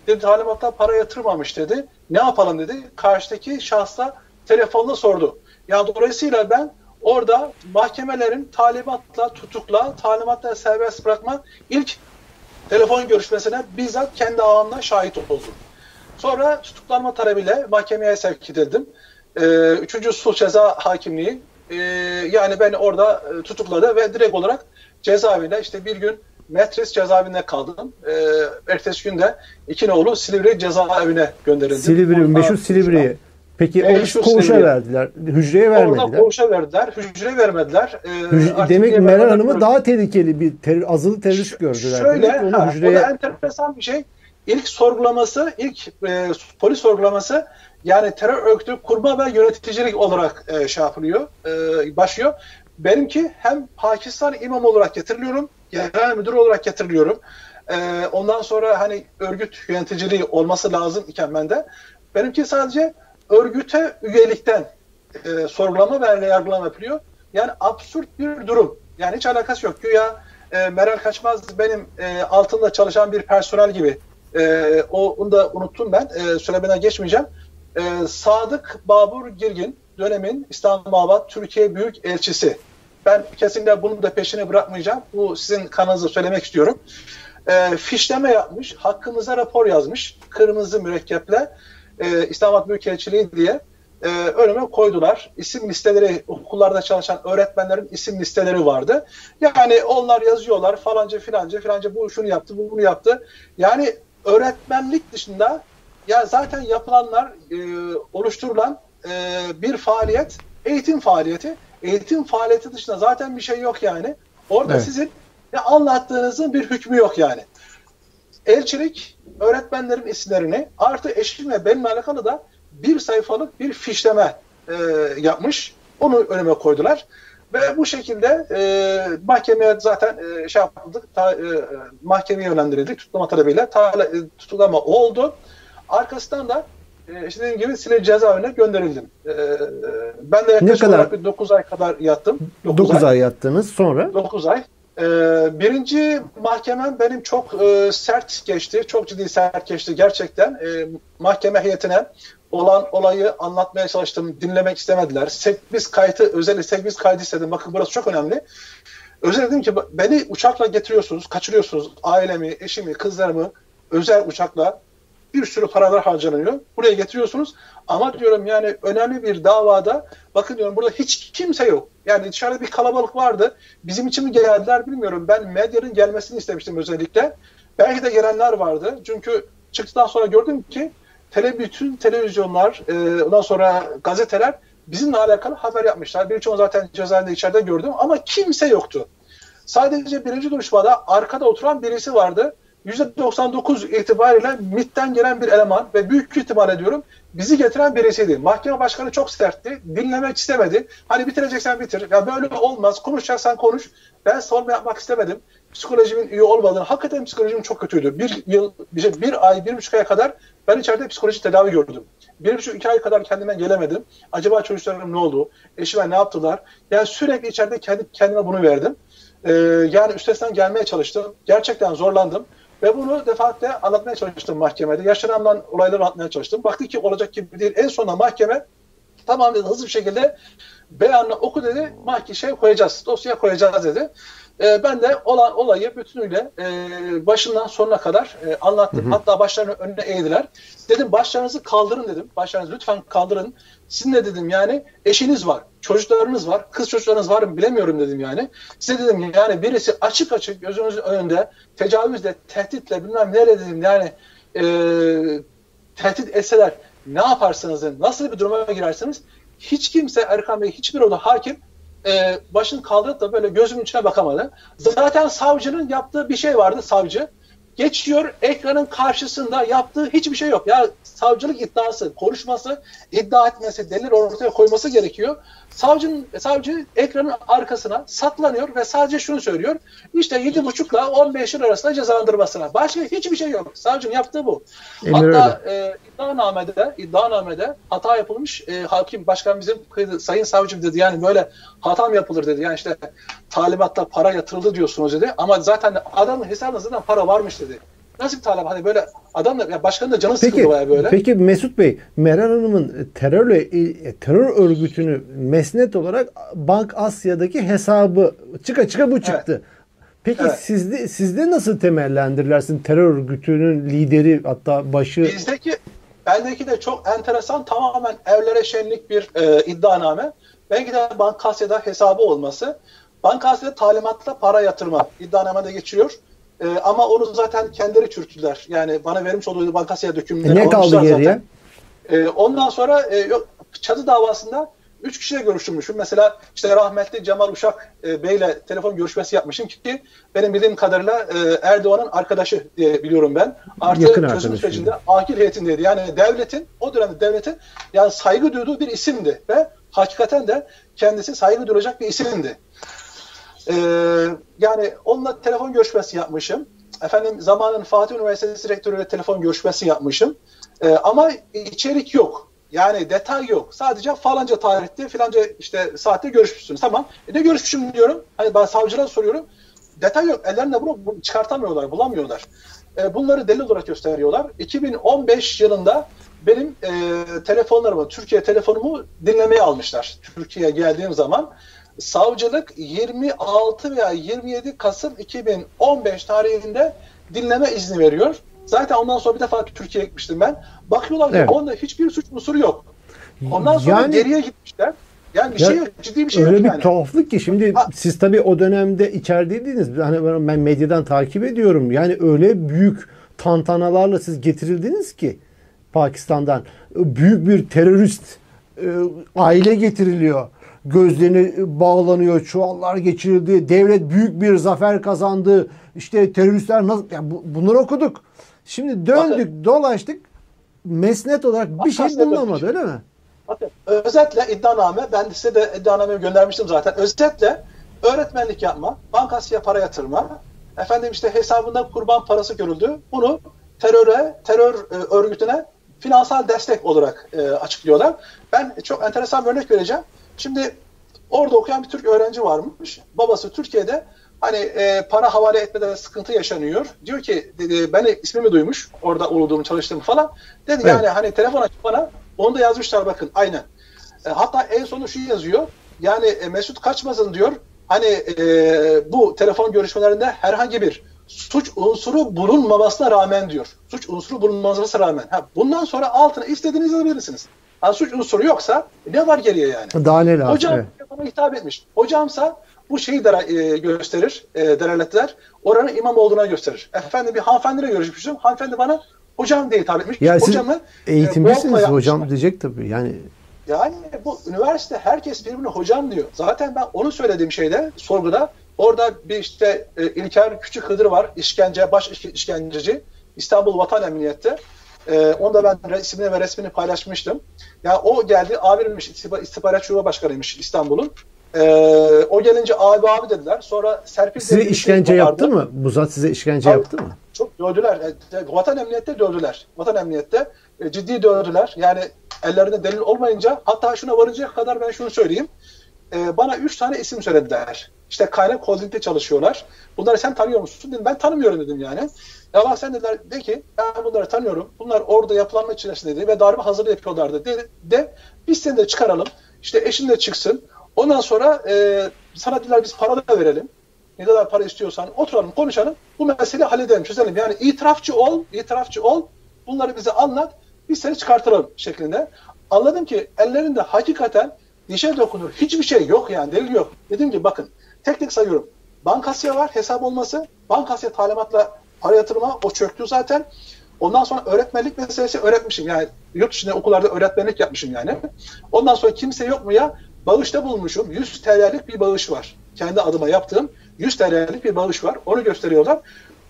Dedi talimatla para yatırmamış dedi. Ne yapalım dedi. Karşıdaki şahsa telefonla sordu. Yani dolayısıyla ben orada mahkemelerin talimatla tutukla, talimatla serbest bırakma ilk telefon görüşmesine bizzat kendi ağımla şahit oldum. Sonra tutuklanma talebiyle mahkemeye sevk edildim. 3. Sulh Ceza Hakimliği yani beni orada tutukladı ve direkt olarak cezaevinde işte bir gün Metris cezaevinde kaldım. Ertesi günde İkinoğlu Silivri cezaevine gönderildi. Silivri, meşhur Silivri'ye. Peki onu koğuşa verdiler. Hücreye vermediler. Orada koğuşa verdiler. Hücre vermediler. Demek Meral Hanım'ı daha tehlikeli bir azılı terörist gördüler. Şöyle, o da enteresan bir şey. İlk sorgulaması, polis sorgulaması yani terör örgütü kurma ve yöneticilik olarak başlıyor. Benimki hem Pakistan imam olarak getiriliyorum, genel müdür olarak getiriliyorum. Ondan sonra hani örgüt yöneticiliği olması lazım iken benimki sadece örgüte üyelikten sorgulama ve yargılama yapılıyor. Yani absürt bir durum. Yani hiç alakası yok. Güya Meral Kaçmaz benim altında çalışan bir personel gibi. Onu da unuttum ben. Söylemeden geçmeyeceğim. Sadık Babur Girgin dönemin İslamabad Türkiye Büyükelçisi. Ben kesinlikle bunun da peşini bırakmayacağım. Bu sizin kanalınızda söylemek istiyorum. Fişleme yapmış. Hakkımıza rapor yazmış. Kırmızı mürekkeple İslamabad Büyükelçiliği diye önüme koydular. İsim listeleri, okullarda çalışan öğretmenlerin isim listeleri vardı. Yani onlar yazıyorlar filanca bu şunu yaptı, bu bunu yaptı. Yani öğretmenlik dışında ya zaten yapılanlar oluşturulan bir faaliyet, eğitim faaliyeti. Eğitim faaliyeti dışında zaten bir şey yok yani. Orada evet. Sizin ne anlattığınızın bir hükmü yok yani. Elçilik öğretmenlerin isimlerini artı eşimle benimle alakalı da bir sayfalık bir fişleme yapmış. Onu önüme koydular. Ve bu şekilde mahkemeye zaten yapıldık. Mahkemeye yönlendirildik. Tutuklama talebiyle. Tutuklama oldu. Arkasından da işte dediğim gibi Silivri cezaevine gönderildim. Ben de yaklaşık olarak bir 9 ay kadar yattım. 9 ay yattınız sonra? 9 ay. Birinci mahkemem benim çok sert geçti. Çok ciddi sert geçti gerçekten. Mahkeme heyetine olan olayı anlatmaya çalıştım. Dinlemek istemediler. Özel 8 kaydı istedim. Bakın burası çok önemli. Özel dedim ki beni uçakla getiriyorsunuz, kaçırıyorsunuz. Ailemi, eşimi, kızlarımı özel uçakla bir sürü paralar harcanıyor. Buraya getiriyorsunuz. Ama diyorum yani önemli bir davada bakın diyorum burada hiç kimse yok. Yani dışarıda bir kalabalık vardı. Bizim için mi geldiler bilmiyorum. Ben medyanın gelmesini istemiştim özellikle. Belki de gelenler vardı. Çünkü çıktıktan sonra gördüm ki bütün televizyonlar, ondan sonra gazeteler bizimle alakalı haber yapmışlar. Birçoğunu zaten cezaevinde içeride gördüm ama kimse yoktu. Sadece birinci duruşmada arkada oturan birisi vardı. %99 itibariyle MİT'ten gelen bir eleman ve büyük ihtimal ediyorum bizi getiren birisiydi. Mahkeme başkanı çok sertti. Dinlemek istemedi. Hani bitireceksen bitir. Ya böyle olmaz. Konuşacaksan konuş. Ben savunma yapmak istemedim. Psikolojimin iyi olmadığını. Hakikaten psikolojim çok kötüydü. Bir ay, 1,5 aya kadar ben içeride psikolojik tedavi gördüm. 1,5-2 ay kadar kendime gelemedim. Acaba çocuklarım ne oldu? Eşime ne yaptılar? Yani sürekli içeride kendime bunu verdim. Yani üstesinden gelmeye çalıştım. Gerçekten zorlandım. Ve bunu defaatle anlatmaya çalıştım mahkemede. Yaşanan olayları anlatmaya çalıştım. Baktık ki olacak gibi değil. En sonunda mahkeme tamam dedi hızlı bir şekilde beyanını oku dedi. Dosyaya koyacağız dedi. Ben de olan olayı bütünüyle başından sonuna kadar anlattım. Hı hı. Hatta başlarını önüne eğdiler. Dedim başlarınızı kaldırın dedim. Başlarınızı lütfen kaldırın. Sizin de dedim yani eşiniz var, çocuklarınız var, kız çocuklarınız var mı bilemiyorum dedim yani. Size dedim yani birisi açık açık gözünüzün önünde tecavüzle, tehditle bilmem neyle dedim yani tehdit etseler ne yaparsınız, nasıl bir duruma girersiniz? Hiç kimse, Erkan Bey, hiçbir orada hakim başını kaldırıp da böyle gözümün içine bakamadı. Zaten savcının yaptığı bir şey vardı, savcı. Geçiyor, ekranın karşısında yaptığı hiçbir şey yok. Ya savcılık iddiası, konuşması, iddia etmesi, delil ortaya koyması gerekiyor. Savcı ekranın arkasına saklanıyor ve sadece şunu söylüyor. İşte 7,5 ile 15 yıl arasında cezalandırmasına. Başka hiçbir şey yok. Savcının yaptığı bu. Hatta iddianamede hata yapılmış. Hakim başkan bizim sayın savcım dedi. Yani böyle hata mı yapılır dedi. Yani işte talimatla para yatırıldı diyorsunuz dedi. Ama zaten adamın hesabında zaten para varmış dedi. Nasıl bir talimat? Hani böyle adam da, ya başkanın da canı sıkıldı bayağı böyle. Peki Mesut Bey, Meral Hanım'ın terör örgütünü mesnet olarak Bank Asya'daki hesabı çıka bu çıktı. Evet. Peki evet. Sizde nasıl temellendirirlersin terör örgütünün lideri, hatta başı? Bendeki de çok enteresan, tamamen evlere şenlik bir iddianame. Belki de Bank Asya'da hesabı olması. Bank Asya'da talimatla para yatırma iddianamede geçiyor. Ama onu zaten kendileri çürüttüler. Yani bana vermiş olduğu Bank Asya dökümleri ne kaldı geriye? Ondan sonra Çatı davasında 3 kişiyle görüşmüşüm. Mesela işte rahmetli Cemal Uşak Bey'le telefon görüşmesi yapmışım ki benim bildiğim kadarıyla Erdoğan'ın arkadaşı diye biliyorum ben. Artı çözüm sürecinde akil heyetindeydi. Yani o dönemde devletin yani saygı duyduğu bir isimdi ve hakikaten de kendisi saygı duyulacak bir isimdi. Yani onunla telefon görüşmesi yapmışım. Efendim zamanın Fatih Üniversitesi rektörüyle telefon görüşmesi yapmışım. Ama içerik yok. Yani detay yok. Sadece falanca tarihte filanca işte saatte görüşmüşsünüz. Tamam. Ne görüşmüşüm diyorum. Hani ben savcılara soruyorum. Detay yok. Ellerinde bunu çıkartamıyorlar, bulamıyorlar. Bunları delil olarak gösteriyorlar. 2015 yılında benim telefonlarımı, Türkiye telefonumu dinlemeye almışlar. Türkiye'ye geldiğim zaman. Savcılık 26 veya 27 Kasım 2015 tarihinde dinleme izni veriyor. Zaten ondan sonra bir defa Türkiye'ye gitmiştim ben. Bakıyorlar ki onda hiçbir suç unsuru yok. Ondan sonra geriye gitmişler. Yani bir şey yok, ciddi bir şey yok yani. Öyle bir tuhaflık ki şimdi siz tabii o dönemde içerideydiniz. Hani ben medyadan takip ediyorum. Yani öyle büyük tantanalarla siz getirildiniz ki Pakistan'dan. Büyük bir terörist aile getiriliyor. Gözlerine bağlanıyor, çuvallar geçirildi, devlet büyük bir zafer kazandı, işte teröristler nasıl, yani bunları okuduk. Şimdi döndük, dolaştık, mesnet olarak bir şey bulunamadı, öyle mi? Bakın, özetle iddianame, ben size de iddianameyi göndermiştim zaten. Özetle öğretmenlik yapma, bankasya para yatırma, efendim işte hesabında kurban parası görüldü. Bunu terör örgütüne finansal destek olarak açıklıyorlar. Ben çok enteresan bir örnek vereceğim. Şimdi orada okuyan bir Türk öğrenci varmış. Babası Türkiye'de hani para havale etmede sıkıntı yaşanıyor. Diyor ki ben ismimi duymuş. Orada olduğumu, çalıştığımı falan. Dedi evet. Yani hani telefon açıp bana onu da yazmışlar bakın aynen. Hatta en sonu şu yazıyor. Yani Mesut Kaçmaz'ın diyor hani bu telefon görüşmelerinde herhangi bir suç unsuru bulunmamasına rağmen diyor. Suç unsuru bulunmamasına rağmen. Bundan sonra altına istediğinizi yazabilirsiniz. Yani suç unsuru yoksa ne var geriye yani? Daha ne lazım? Hocam bana hitap etmiş. Hocamsa bu şeyi gösterir, delaletler. Oranın imam olduğuna gösterir. Efendim bir hanımefendiyle görüşmüştüm. Hanımefendi bana hocam diye hitap etmiş. Ya hocamı eğitimcisiniz hocam diyecek tabii. Yani bu üniversite herkes birbirine hocam diyor. Zaten ben onu söylediğim şeyde sorguda orada bir işte İlker Küçük Hıdır var. Baş işkenceci. İstanbul Vatan Emniyet'te. Onu da ben isimini ve resmini paylaşmıştım. Ya o geldi, amirmiş, istihbarat şube başkanıymış İstanbul'un. O gelince abi dediler. Sonra Serpil size işkence yaptı mı? Bu zat size işkence yaptı mı? Çok dövdüler. Vatan Emniyet'te dövdüler. Vatan Emniyet'te ciddi dövdüler. Yani ellerinde delil olmayınca, hatta şuna varıncaya kadar ben şunu söyleyeyim. Bana 3 tane isim söylediler. İşte Kaynak Holding'de çalışıyorlar. Bunları sen tanıyor musun? Dedim, ben tanımıyorum dedim yani. Ya sen dediler, de ki ben bunları tanıyorum. Bunlar orada yapılanma içerisindeydi ve darbe hazırlığı yapıyorlardı. Biz seni de çıkaralım. İşte eşin de çıksın. Ondan sonra sana dediler biz para da verelim. Ne kadar para istiyorsan oturalım, konuşalım. Bu meseleyi halledelim, çözelim. Yani itirafçı ol. Bunları bize anlat. Biz seni çıkartalım şeklinde. Anladım ki ellerinde hakikaten dişe dokunur. Hiçbir şey yok yani, delil yok. Dedim ki bakın tek tek sayıyorum. Bankasya var, hesap olması. Bankasya talimatla para yatırma, o çöktü zaten. Ondan sonra öğretmenlik meselesi öğretmişim. Yani yurt dışında okullarda öğretmenlik yapmışım yani. Ondan sonra kimse yok mu ya? Bağışta bulunmuşum. 100 TL'lik bir bağış var. Kendi adıma yaptığım 100 TL'lik bir bağış var. Onu gösteriyorlar.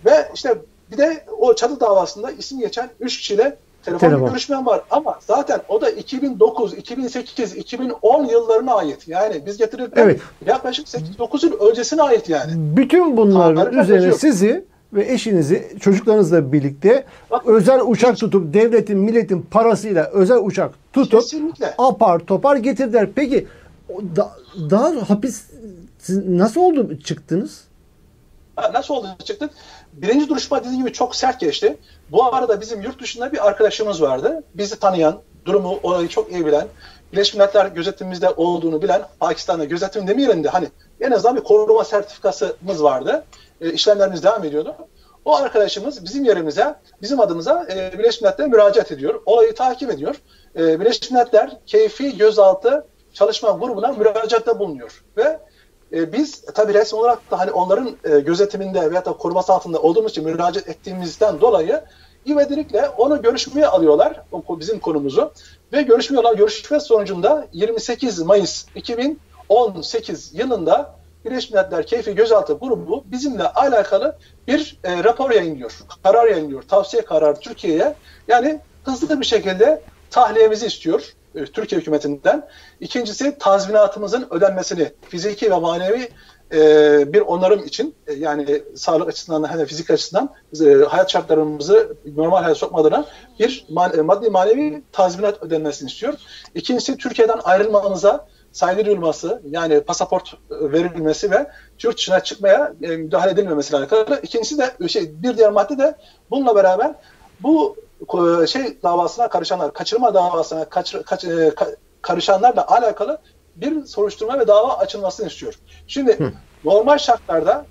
Ve işte bir de o çatı davasında isim geçen 3 kişiyle telefon görüşmem var. Ama zaten o da 2009, 2008, 2010 yıllarına ait. Yani biz getirirken yaklaşık 8-9 yıl öncesine ait yani. Bütün bunların üzerine sizi ve eşinizi çocuklarınızla birlikte özel uçak tutup devletin milletin parasıyla özel uçak tutup apar topar getirdiler. Peki daha hapis nasıl oldu çıktınız? Nasıl oldu çıktık? Birinci duruşma dediğim gibi çok sert geçti. Bu arada bizim yurt dışında bir arkadaşımız vardı. Bizi tanıyan, durumu, olayı çok iyi bilen, Birleşmiş Milletler gözetimimizde olduğunu bilen, Pakistan'da gözetim demeyelim de hani en azından bir koruma sertifikasımız vardı. İşlemlerimiz devam ediyordu. O arkadaşımız bizim yerimize, bizim adımıza Birleşmiş Milletler'e müracaat ediyor. Olayı takip ediyor. Birleşmiş Milletler Keyfi Gözaltı Çalışma Grubu'na müracaatta bulunuyor. Ve biz tabii resmi olarak da hani onların gözetiminde veya da koruması altında olduğumuz için müracaat ettiğimizden dolayı ivedilikle onu görüşmeye alıyorlar, bizim konumuzu. Ve görüşme sonucunda 28 Mayıs 2018 yılında Birleşmiş Milletler Keyfi Gözaltı Grubu bizimle alakalı bir rapor yayınlıyor, karar yayınlıyor, tavsiye kararı Türkiye'ye. Yani hızlı bir şekilde tahliyemizi istiyor Türkiye hükümetinden. İkincisi tazminatımızın ödenmesini fiziki ve manevi bir onarım için yani sağlık açısından hem de fizik açısından hayat şartlarımızı normal hayata sokmadığına bir maddi manevi tazminat ödenmesini istiyor. İkincisi Türkiye'den ayrılmamıza saygı duyulması yani pasaport verilmesi ve yurt dışına çıkmaya müdahale edilmemesiyle alakalı. İkincisi de bir diğer madde de bununla beraber bu davasına karışanlar, kaçırma davasına karışanlarla alakalı bir soruşturma ve dava açılmasını istiyor. Şimdi normal şartlarda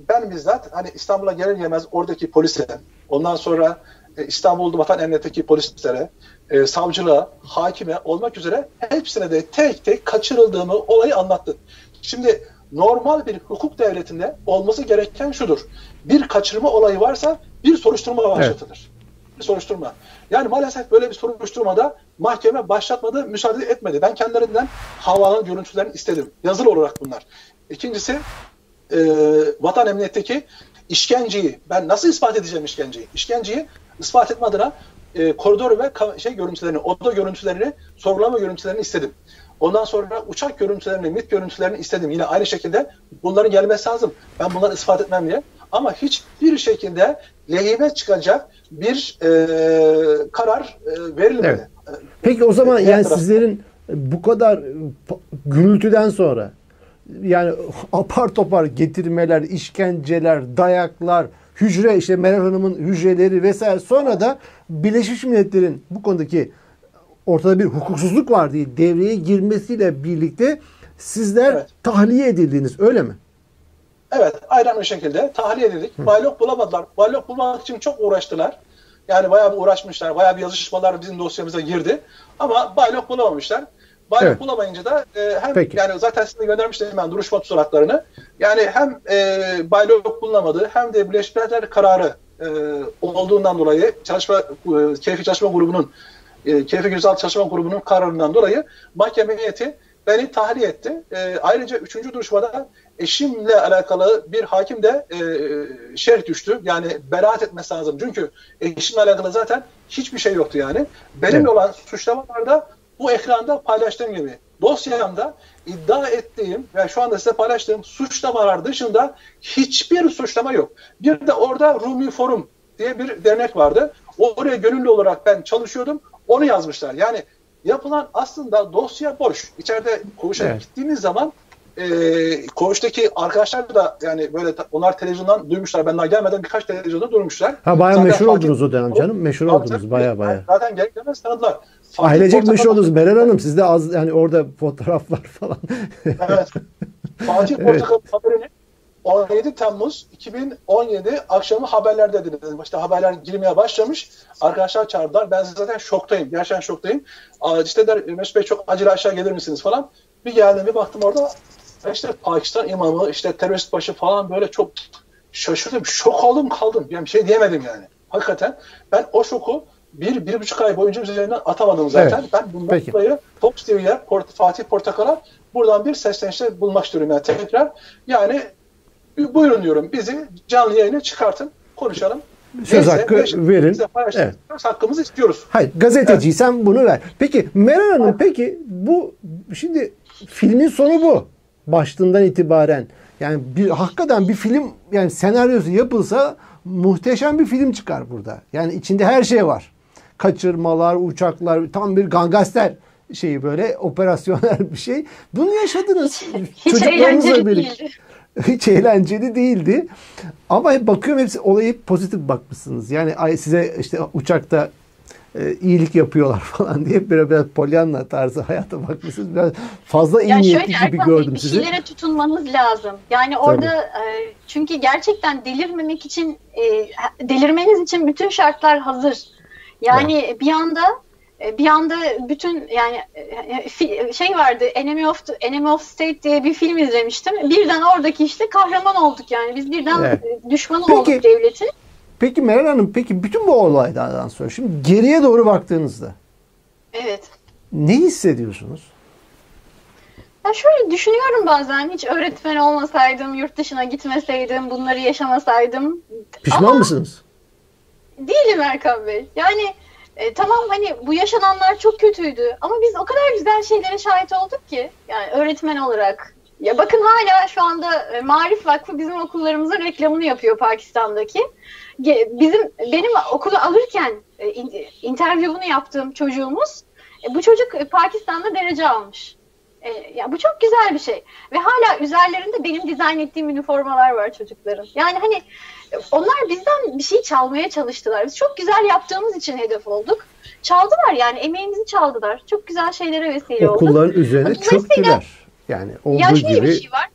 ben bizzat hani İstanbul'a gelir gelmez oradaki polise, ondan sonra İstanbul Vatan Emniyetindeki polislere, savcılığa, hakime olmak üzere hepsine de tek tek kaçırıldığımı olayı anlattım. Şimdi normal bir hukuk devletinde olması gereken şudur. Bir kaçırma olayı varsa bir soruşturma başlatılır. Bir soruşturma. Yani maalesef böyle bir soruşturmada mahkeme başlatmadı, müsaade etmedi. Ben kendilerinden havaalanı görüntülerini istedim. Yazılı olarak bunlar. İkincisi Vatan Emniyet'teki işkenceyi, ben nasıl ispat edeceğim işkenceyi? İşkenceyi ispat etme adına koridor ve görüntülerini, oda görüntülerini, sorgulama görüntülerini istedim. Ondan sonra uçak görüntülerini, MİT görüntülerini istedim. Yine aynı şekilde bunların gelmesi lazım. Ben bunları ispat etmem diye. Ama hiçbir şekilde lehime çıkacak bir karar verilmedi. Evet. Peki o zaman yani sizlerin bu kadar gürültüden sonra yani apar topar getirmeler, işkenceler, dayaklar, hücre işte Meral Hanım'ın hücreleri vesaire sonra da Birleşmiş Milletler'in bu konudaki ortada bir hukuksuzluk var diye devreye girmesiyle birlikte sizler tahliye edildiniz öyle mi? Evet, aynen o şekilde tahliye edildik. Baylok bulamadılar. Baylok bulmak için çok uğraştılar. Yani bayağı bir uğraşmışlar. Bayağı bir yazışmalar bizim dosyamıza girdi. Ama baylok bulamamışlar. Baylok bulamayınca da yani zaten size göndermiştim ben duruşma tutanaklarını. Yani hem baylok bulunamadı hem de Birleşmiş Milletler kararı olduğundan dolayı Keyfi Çalışma Grubu'nun Keyfi Gözaltı Çalışma Grubu'nun kararından dolayı mahkeme heyeti beni tahliye etti. Ayrıca 3. duruşmada eşimle alakalı bir hakim de şerh düştü. Yani beraat etmesi lazım. Çünkü eşimle alakalı zaten hiçbir şey yoktu yani. Benimle olan suçlamalarda bu ekranda paylaştığım gibi dosyamda iddia ettiğim ve şu anda size paylaştığım suçlamalar dışında hiçbir suçlama yok. Bir de orada Rumi Forum diye bir dernek vardı. Oraya gönüllü olarak ben çalışıyordum. Onu yazmışlar. Yani yapılan aslında dosya boş. İçeride koğuşa gittiğimiz zaman koğuştaki arkadaşlar da yani böyle onlar televizyondan duymuşlar. Ben daha gelmeden birkaç televizyonda durmuşlar. Bayağı meşhur oldunuz o dönem canım. Meşhur oldunuz bayağı. Zaten gereklemez tanıdılar. Ailecek meşhur oldunuz Meral Hanım. Sizde az yani orada fotoğraflar falan. Evet. Fatih Portakal haberini 17 Temmuz 2017 akşamı haberlerde dedim. İşte haberler girmeye başlamış. Arkadaşlar çağırdılar. Ben zaten şoktayım. Gerçekten şoktayım. İşte der Mesut Bey çok acil aşağı gelir misiniz falan. Bir geldim bir baktım orada işte Pakistan imamı, işte terörist başı falan böyle çok şaşırdım, şok oldum, kaldım. Yani bir şey diyemedim yani. Hakikaten ben o şoku 1,5 ay boyunca üzerinden atamadım zaten. Evet. Ben bundan dolayı Fox TV'ye, Fatih Portakal'a buradan bir seslenişte bulmak istiyorum yani tekrar. Yani buyurun diyorum, bizi canlı yayına çıkartın, konuşalım. Söz hakkı verin. Evet. Hakkımızı istiyoruz. Hayır, gazeteciysen bunu ver. Peki Meral Hanım, peki bu şimdi filmin sonu bu. Başından itibaren. Yani hakikaten bir film, yani senaryosu yapılsa muhteşem bir film çıkar burada. Yani içinde her şey var. Kaçırmalar, uçaklar, tam bir gangster şeyi, böyle operasyonel bir şey. Bunu yaşadınız. Hiç eğlenceli değildi. Hiç eğlenceli değildi. Ama bakıyorum hepsi olayı pozitif bakmışsınız. Yani size işte uçakta iyilik yapıyorlar falan diye biraz Pollyanna tarzı hayata bakmışsınız. Biraz fazla iyi niyetli gibi gördüm sizi. Bir şeylere tutunmanız lazım. Yani orada çünkü gerçekten delirmeniz için bütün şartlar hazır. Yani bir anda bütün, yani şey vardı, Enemy of State diye bir film izlemiştim. Birden oradaki işte kahraman olduk yani. Biz birden düşman olduk devletin. Peki Meral Hanım, peki bütün bu olaylardan sonra şimdi geriye doğru baktığınızda ne hissediyorsunuz? Ya şöyle düşünüyorum bazen, hiç öğretmen olmasaydım, yurt dışına gitmeseydim, bunları yaşamasaydım. Pişman mısınız? Değilim Erkan Bey. Yani tamam, hani bu yaşananlar çok kötüydü ama biz o kadar güzel şeylere şahit olduk ki, yani öğretmen olarak. Ya bakın, hala şu anda Maarif Vakfı bizim okullarımızın reklamını yapıyor Pakistan'daki. Benim okulu alırken interview'unu yaptığım çocuğumuz, bu çocuk Pakistan'da derece almış. Ya bu çok güzel bir şey. Ve hala üzerlerinde benim dizayn ettiğim üniformalar var çocukların. Yani hani onlar bizden bir şey çalmaya çalıştılar. Biz çok güzel yaptığımız için hedef olduk. Çaldılar, yani emeğimizi çaldılar. Çok güzel şeylere vesile olduk. Okulların üzerine çöktüler. Yani olduğu gibi. Bir şey var.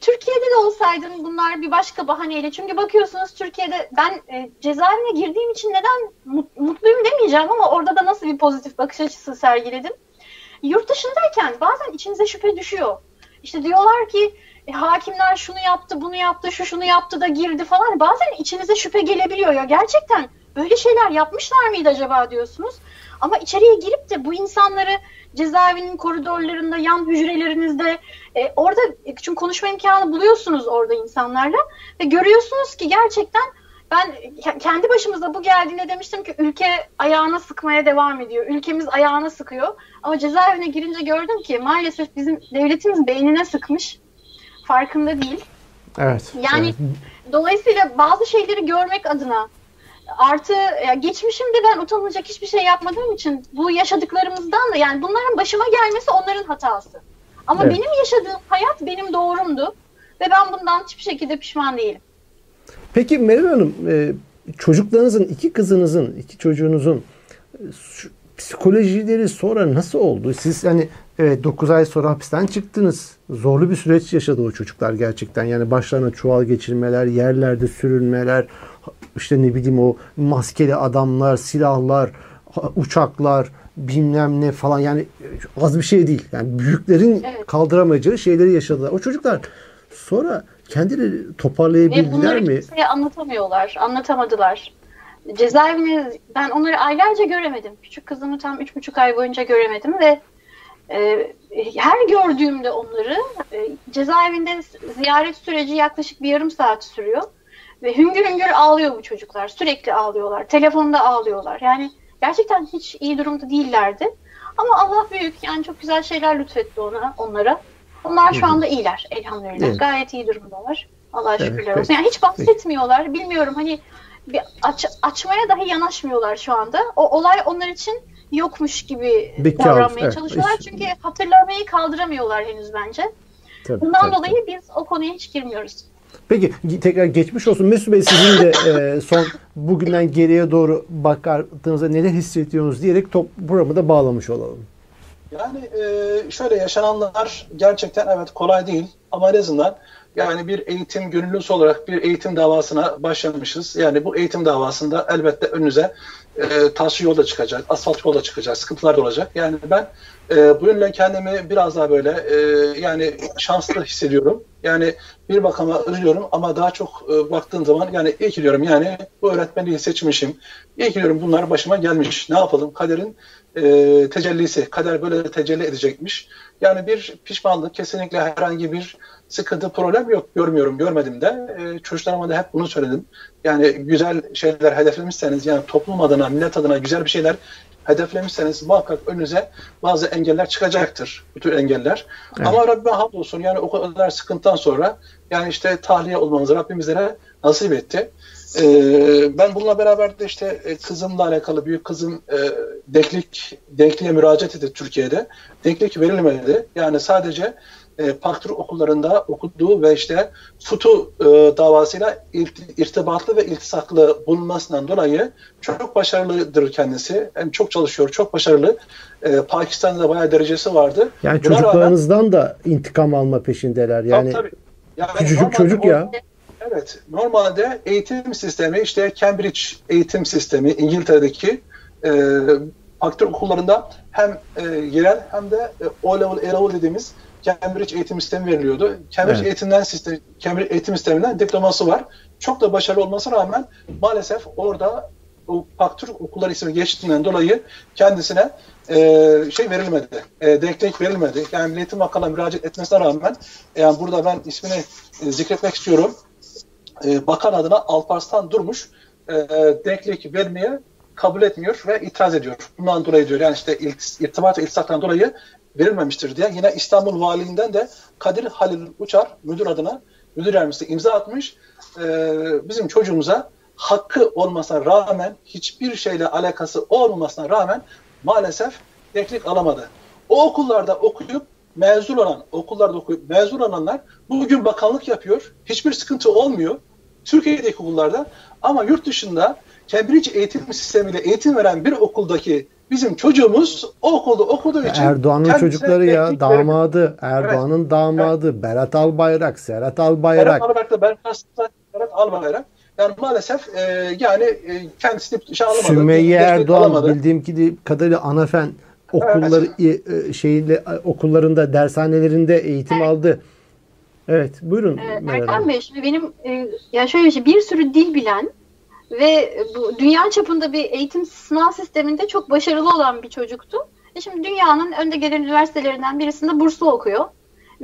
Türkiye'de de olsaydım bunlar bir başka bahaneyle. Çünkü bakıyorsunuz Türkiye'de ben cezaevine girdiğim için neden mutluyum demeyeceğim ama orada da nasıl bir pozitif bakış açısı sergiledim. Yurt dışındayken bazen içinize şüphe düşüyor. İşte diyorlar ki hakimler şunu yaptı, bunu yaptı, şunu yaptı da girdi falan. Bazen içinize şüphe gelebiliyor ya. Gerçekten böyle şeyler yapmışlar mıydı acaba diyorsunuz. Ama içeriye girip de bu insanları cezaevinin koridorlarında, yan hücrelerinizde orada, çünkü konuşma imkanı buluyorsunuz orada insanlarla ve görüyorsunuz ki gerçekten, ben kendi başımıza bu geldiğinde demiştim ki ülke ayağına sıkmaya devam ediyor. Ülkemiz ayağına sıkıyor. Ama cezaevine girince gördüm ki maalesef bizim devletimiz beynine sıkmış. Farkında değil. Evet. Yani dolayısıyla bazı şeyleri görmek adına, artı geçmişimde ben utanılacak hiçbir şey yapmadığım için bu yaşadıklarımızdan da, yani bunların başıma gelmesi onların hatası. Ama benim yaşadığım hayat benim doğrumdu ve ben bundan hiçbir şekilde pişman değilim. Peki Meral Hanım, çocuklarınızın, iki çocuğunuzun psikolojileri sonra nasıl oldu? Siz hani 9 ay sonra hapisten çıktınız. Zorlu bir süreç yaşadı o çocuklar gerçekten. Yani başlarına çuval geçirmeler, yerlerde sürünmeler, işte ne bileyim o maskeli adamlar, silahlar, uçaklar, bilmem ne falan, yani az bir şey değil. Yani büyüklerin kaldıramayacağı şeyleri yaşadılar. O çocuklar sonra kendileri toparlayabildiler mi? Bunları kimseye anlatamadılar. Cezaevini ben onları aylarca göremedim. Küçük kızımı tam 3,5 ay boyunca göremedim ve her gördüğümde onları cezaevinde ziyaret süreci yaklaşık bir yarım saat sürüyor. Ve hüngür hüngür ağlıyor bu çocuklar. Sürekli ağlıyorlar. Telefonda ağlıyorlar. Yani gerçekten hiç iyi durumda değillerdi. Ama Allah büyük. Yani çok güzel şeyler lütfetti onlara. Onlar şu anda iyiler elhamdülillah. Evet. Gayet iyi durumdalar. Allah'a şükürler olsun. Yani hiç bahsetmiyorlar. Bilmiyorum, hani bir açmaya dahi yanaşmıyorlar şu anda. O olay onlar için yokmuş gibi davranmaya çalışıyorlar. Çünkü hatırlamayı kaldıramıyorlar henüz bence. Bundan dolayı biz o konuya hiç girmiyoruz. Peki tekrar geçmiş olsun. Mesut Bey, sizin de son bugünden geriye doğru baktığınızda neler hissediyorsunuz diyerek programı da bağlamış olalım. Yani şöyle, yaşananlar gerçekten evet kolay değil ama en azından Yani bir eğitim gönüllüsü olarak bir eğitim davasına başlamışız. Yani bu eğitim davasında elbette önünüze taş yolda çıkacak, asfalt yolda çıkacak, sıkıntılar da olacak. Yani ben bu yönde kendimi biraz daha böyle yani şanslı hissediyorum. Yani bir bakıma üzülüyorum ama daha çok baktığım zaman yani iyi ki diyorum, yani bu öğretmenliği seçmişim. İyi ki diyorum, bunlar başıma gelmiş. Ne yapalım? Kaderin tecellisi. Kader böyle tecelli edecekmiş. Yani bir pişmanlık, kesinlikle herhangi bir sıkıntı, problem yok. Görmedim de. Çocuklarıma da hep bunu söyledim. Yani güzel şeyler hedeflemişseniz, yani toplum adına, millet adına güzel bir şeyler hedeflemişseniz muhakkak önünüze bazı engeller çıkacaktır. Bütün engeller. Evet. Ama Rabbime hamdolsun, yani o kadar sıkıntıdan sonra yani işte tahliye olmamızı Rabbim bizlere nasip etti. Ben bununla beraber de işte kızımla alakalı, büyük kızım denkliğe müracaat etti Türkiye'de. Denklik verilmedi. Yani sadece Paktürk okullarında okuduğu ve işte FUTU davasıyla irtibatlı ve iltisaklı bulunmasından dolayı çok başarılıdır kendisi. Yani çok çalışıyor, çok başarılı. Pakistan'da da bayağı derecesi vardı. Yani buna çocuklarınızdan rağmen, da intikam alma peşindeler. Yani, tabii. Yani küçücük çocuk ya. Evet, normalde eğitim sistemi, işte Cambridge eğitim sistemi, İngiltere'deki Paktürk okullarında hem yerel hem de O-level, A-level dediğimiz Cambridge eğitim sistemi veriliyordu. Cambridge eğitim sisteminden diploması var. Çok da başarılı olmasına rağmen maalesef orada o Paktürk okulları ismi geçtiğinden dolayı kendisine verilmedi. Denklik verilmedi. Yani Milli Eğitim Bakanlığı'na müracaat etmesine rağmen, yani burada ben ismini zikretmek istiyorum. Bakan adına Alparslan Durmuş denklik vermeye kabul etmiyor ve itiraz ediyor. Bundan dolayı diyor, yani işte irtibat ve iltisaktan dolayı verilmemiştir diye. Yine İstanbul Valiliğinden de Kadir Halil Uçar müdür yardımcısı imza atmış. Bizim çocuğumuza hakkı olmasına rağmen, hiçbir şeyle alakası olmamasına rağmen maalesef denklik alamadı. O okullarda okuyup mezun olanlar bugün bakanlık yapıyor. Hiçbir sıkıntı olmuyor Türkiye'deki okullarda, ama yurt dışında Cambridge eğitim sistemiyle eğitim veren bir okuldaki bizim çocuğumuz o okulda okuduğu için Erdoğan'ın çocukları ya, damadı, Erdoğan'ın evet. Damadı, evet. Berat Albayrak, Serhat Albayrak. Serhat Albayrak. Yani maalesef kendisi şey alamadı. Sümeyye Erdoğan alamadı. Bildiğim kadarıyla Anafen okulları evet. Okullarında, dershanelerinde eğitim evet. aldı. Evet, buyurun. Erkan Bey, şimdi benim şöyle bir şey, bir sürü dil bilen ve bu dünya çapında bir eğitim sınav sisteminde çok başarılı olan bir çocuktu. Şimdi dünyanın önde gelen üniversitelerinden birisinde burslu okuyor.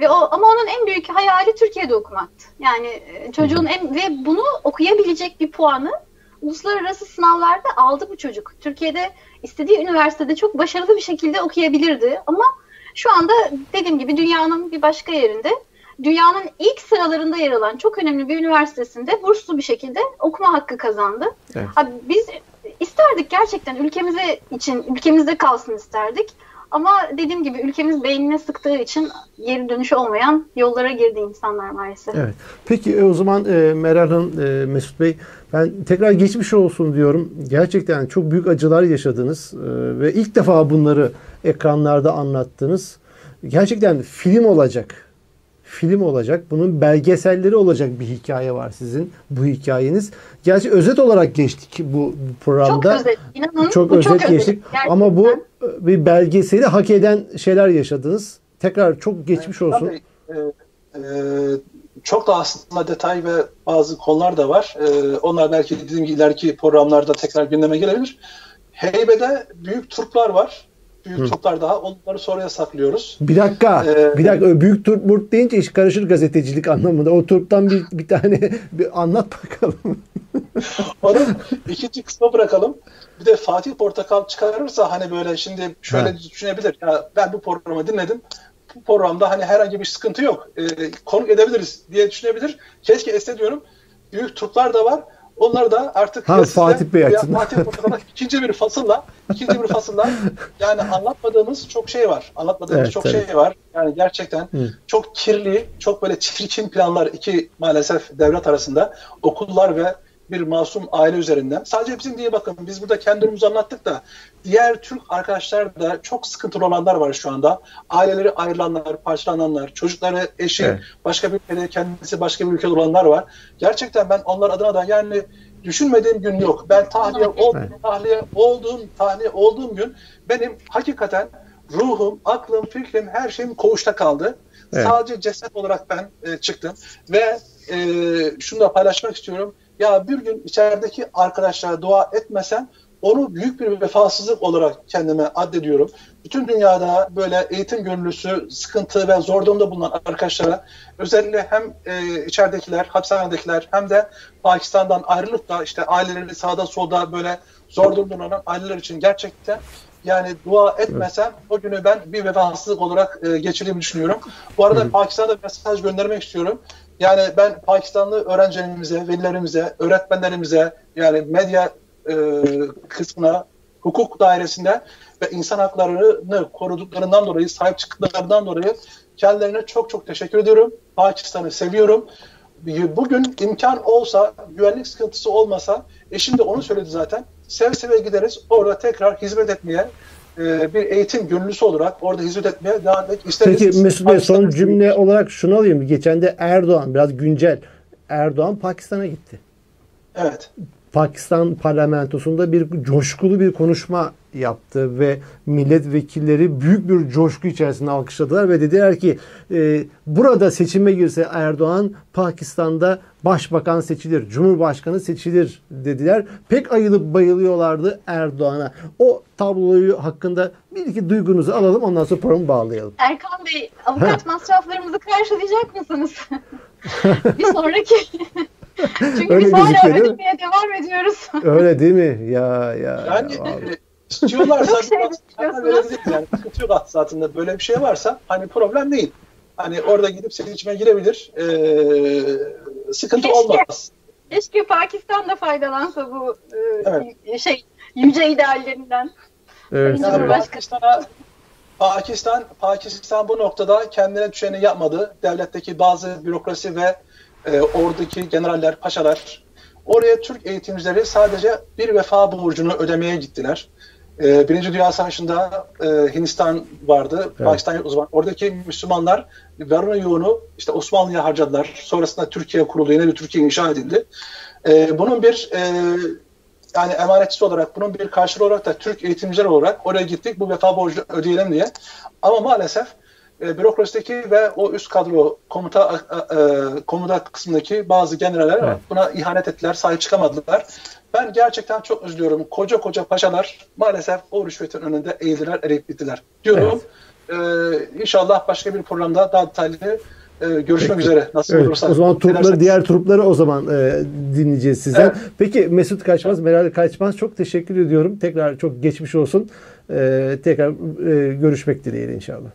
Ama onun en büyük hayali Türkiye'de okumaktı. Yani çocuğun ve bunu okuyabilecek bir puanı uluslararası sınavlarda aldı bu çocuk. Türkiye'de istediği üniversitede çok başarılı bir şekilde okuyabilirdi. Ama şu anda dediğim gibi dünyanın bir başka yerinde, dünyanın ilk sıralarında yer alan çok önemli bir üniversitesinde burslu bir şekilde okuma hakkı kazandı. Evet. Biz isterdik gerçekten ülkemizde kalsın isterdik. Ama dediğim gibi ülkemiz beynine sıktığı için geri dönüşü olmayan yollara girdi insanlar maalesef. Evet. Peki o zaman Meral Hanım, Mesut Bey, ben tekrar geçmiş olsun diyorum. Gerçekten çok büyük acılar yaşadınız ve ilk defa bunları ekranlarda anlattınız. Gerçekten film olacak. Bunun belgeselleri olacak bir hikaye var sizin. Bu hikayeniz. Gerçi özet olarak geçtik bu programda. Çok özet. İnanın çok özet geçtik. Gerçekten. Ama bu bir belgeseli hak eden şeyler yaşadınız. Tekrar çok geçmiş olsun. Çok da aslında detay ve bazı konular da var. Onlar belki dediğim gibi ileriki programlarda tekrar gündeme gelebilir. Heybe'de büyük turplar var. Büyük turplar daha. Onları sonraya saklıyoruz. Bir dakika. Büyük turp deyince iş karışır gazetecilik anlamında. O turptan bir tane anlat bakalım. Onu ikinci kısma bırakalım. Bir de Fatih Portakal çıkarırsa hani böyle şimdi şöyle düşünebilir. Ya ben bu programı dinledim. Bu programda hani herhangi bir sıkıntı yok. Konuk edebiliriz diye düşünebilir. Keşke estediyorum. Büyük turplar da var. Onları da artık Fatih Bey açısından. Fatih Portakal'a ikinci bir fasılla yani anlatmadığımız çok şey var. Şey var. Yani gerçekten çok kirli, çok böyle çirkin planlar iki maalesef devlet arasında, okullar ve bir masum aile üzerinden. Sadece bizim diye bakın, biz burada kendimizi anlattık da diğer Türk arkadaşlar da çok sıkıntılı olanlar var şu anda. Aileleri ayrılanlar, parçalananlar, çocukları, eşi başka bir ülkede, kendisi başka bir ülkede olanlar var. Gerçekten ben onlar adına da yani düşünmediğim gün yok. Ben tahliye olduğum gün benim hakikaten ruhum, aklım, fikrim, her şeyim koğuşta kaldı. Evet. Sadece ceset olarak ben çıktım ve şunu da paylaşmak istiyorum. Ya bir gün içerideki arkadaşlara dua etmesem onu büyük bir vefasızlık olarak kendime addediyorum. Bütün dünyada böyle eğitim gönüllüsü, sıkıntı ve zor durumda bulunan arkadaşlara, özellikle hem içeridekiler, hapishanedekiler hem de Pakistan'dan ayrılıp da işte aileleri sağda solda böyle zor durumda olan aileler için gerçekten yani dua etmesem o günü ben bir vefasızlık olarak geçirdiğimi düşünüyorum. Bu arada Pakistan'da bir mesaj göndermek istiyorum. Yani ben Pakistanlı öğrencilerimize, velilerimize, öğretmenlerimize, yani medya kısmına, hukuk dairesinde ve insan haklarını koruduklarından dolayı, sahip çıktıklarından dolayı kendilerine çok çok teşekkür ediyorum. Pakistan'ı seviyorum. Bugün imkan olsa, güvenlik sıkıntısı olmasa, eşim de onu söyledi zaten, seve seve gideriz, orada tekrar hizmet etmeye, bir eğitim gönüllüsü olarak orada hizmet etmeye devam etmek isteriz. Peki Mesut Bey, son cümle olarak şunu alayım. Geçen de Erdoğan, biraz güncel, Erdoğan Pakistan'a gitti. Evet. Pakistan parlamentosunda bir coşkulu bir konuşma yaptı ve milletvekilleri büyük bir coşku içerisinde alkışladılar ve dediler ki burada seçime girse Erdoğan Pakistan'da başbakan seçilir, cumhurbaşkanı seçilir dediler. Pek ayılıp bayılıyorlardı Erdoğan'a. O tabloyu hakkında bir iki duygunuzu alalım, ondan sonra programı bağlayalım. Erkan Bey, avukat masraflarımızı karşılayacak mısınız? Bir sonraki... Çünkü öyle biz hala ödemeye devam ediyoruz. Öyle değil mi? Ya. Yani istiyorlarsa yani sıkıntı yok zaten, böyle bir şey varsa hani problem değil. Hani orada gidip seçime girebilir. Sıkıntı olmaz. Keşke Pakistan da faydalansa bu yüce ideallerinden. Evet. Yani Pakistan bu noktada kendine düşeni yapmadı. Devletteki bazı bürokrasi ve oradaki generaller, paşalar oraya Türk eğitimcileri sadece bir vefa borcunu ödemeye gittiler. Birinci Dünya Savaşı'nda Hindistan vardı, evet. Pakistan yok o zaman. Oradaki Müslümanlar varını yoğunu işte Osmanlı'ya harcadılar. Sonrasında Türkiye kuruldu, yine bir Türkiye inşa edildi. Bunun bir yani emanetçisi olarak, bunun bir karşılığı olarak da Türk eğitimciler olarak oraya gittik, bu vefa borcunu ödeyelim diye. Ama maalesef bürokrasideki ve o üst kadro komuta kısmındaki bazı generaller buna ihanet ettiler, sahip çıkamadılar. Ben gerçekten çok üzülüyorum. Koca koca paşalar maalesef o rüşvetin önünde eğildiler, eriyip bittiler diyorum. Evet. İnşallah başka bir programda daha detaylı görüşmek üzere. Nasıl olursa. O zaman diğer trupları o zaman dinleyeceğiz sizden. Evet. Peki Mesut Kaçmaz, Meral Kaçmaz, çok teşekkür ediyorum. Tekrar çok geçmiş olsun. Tekrar görüşmek dileğiyle inşallah.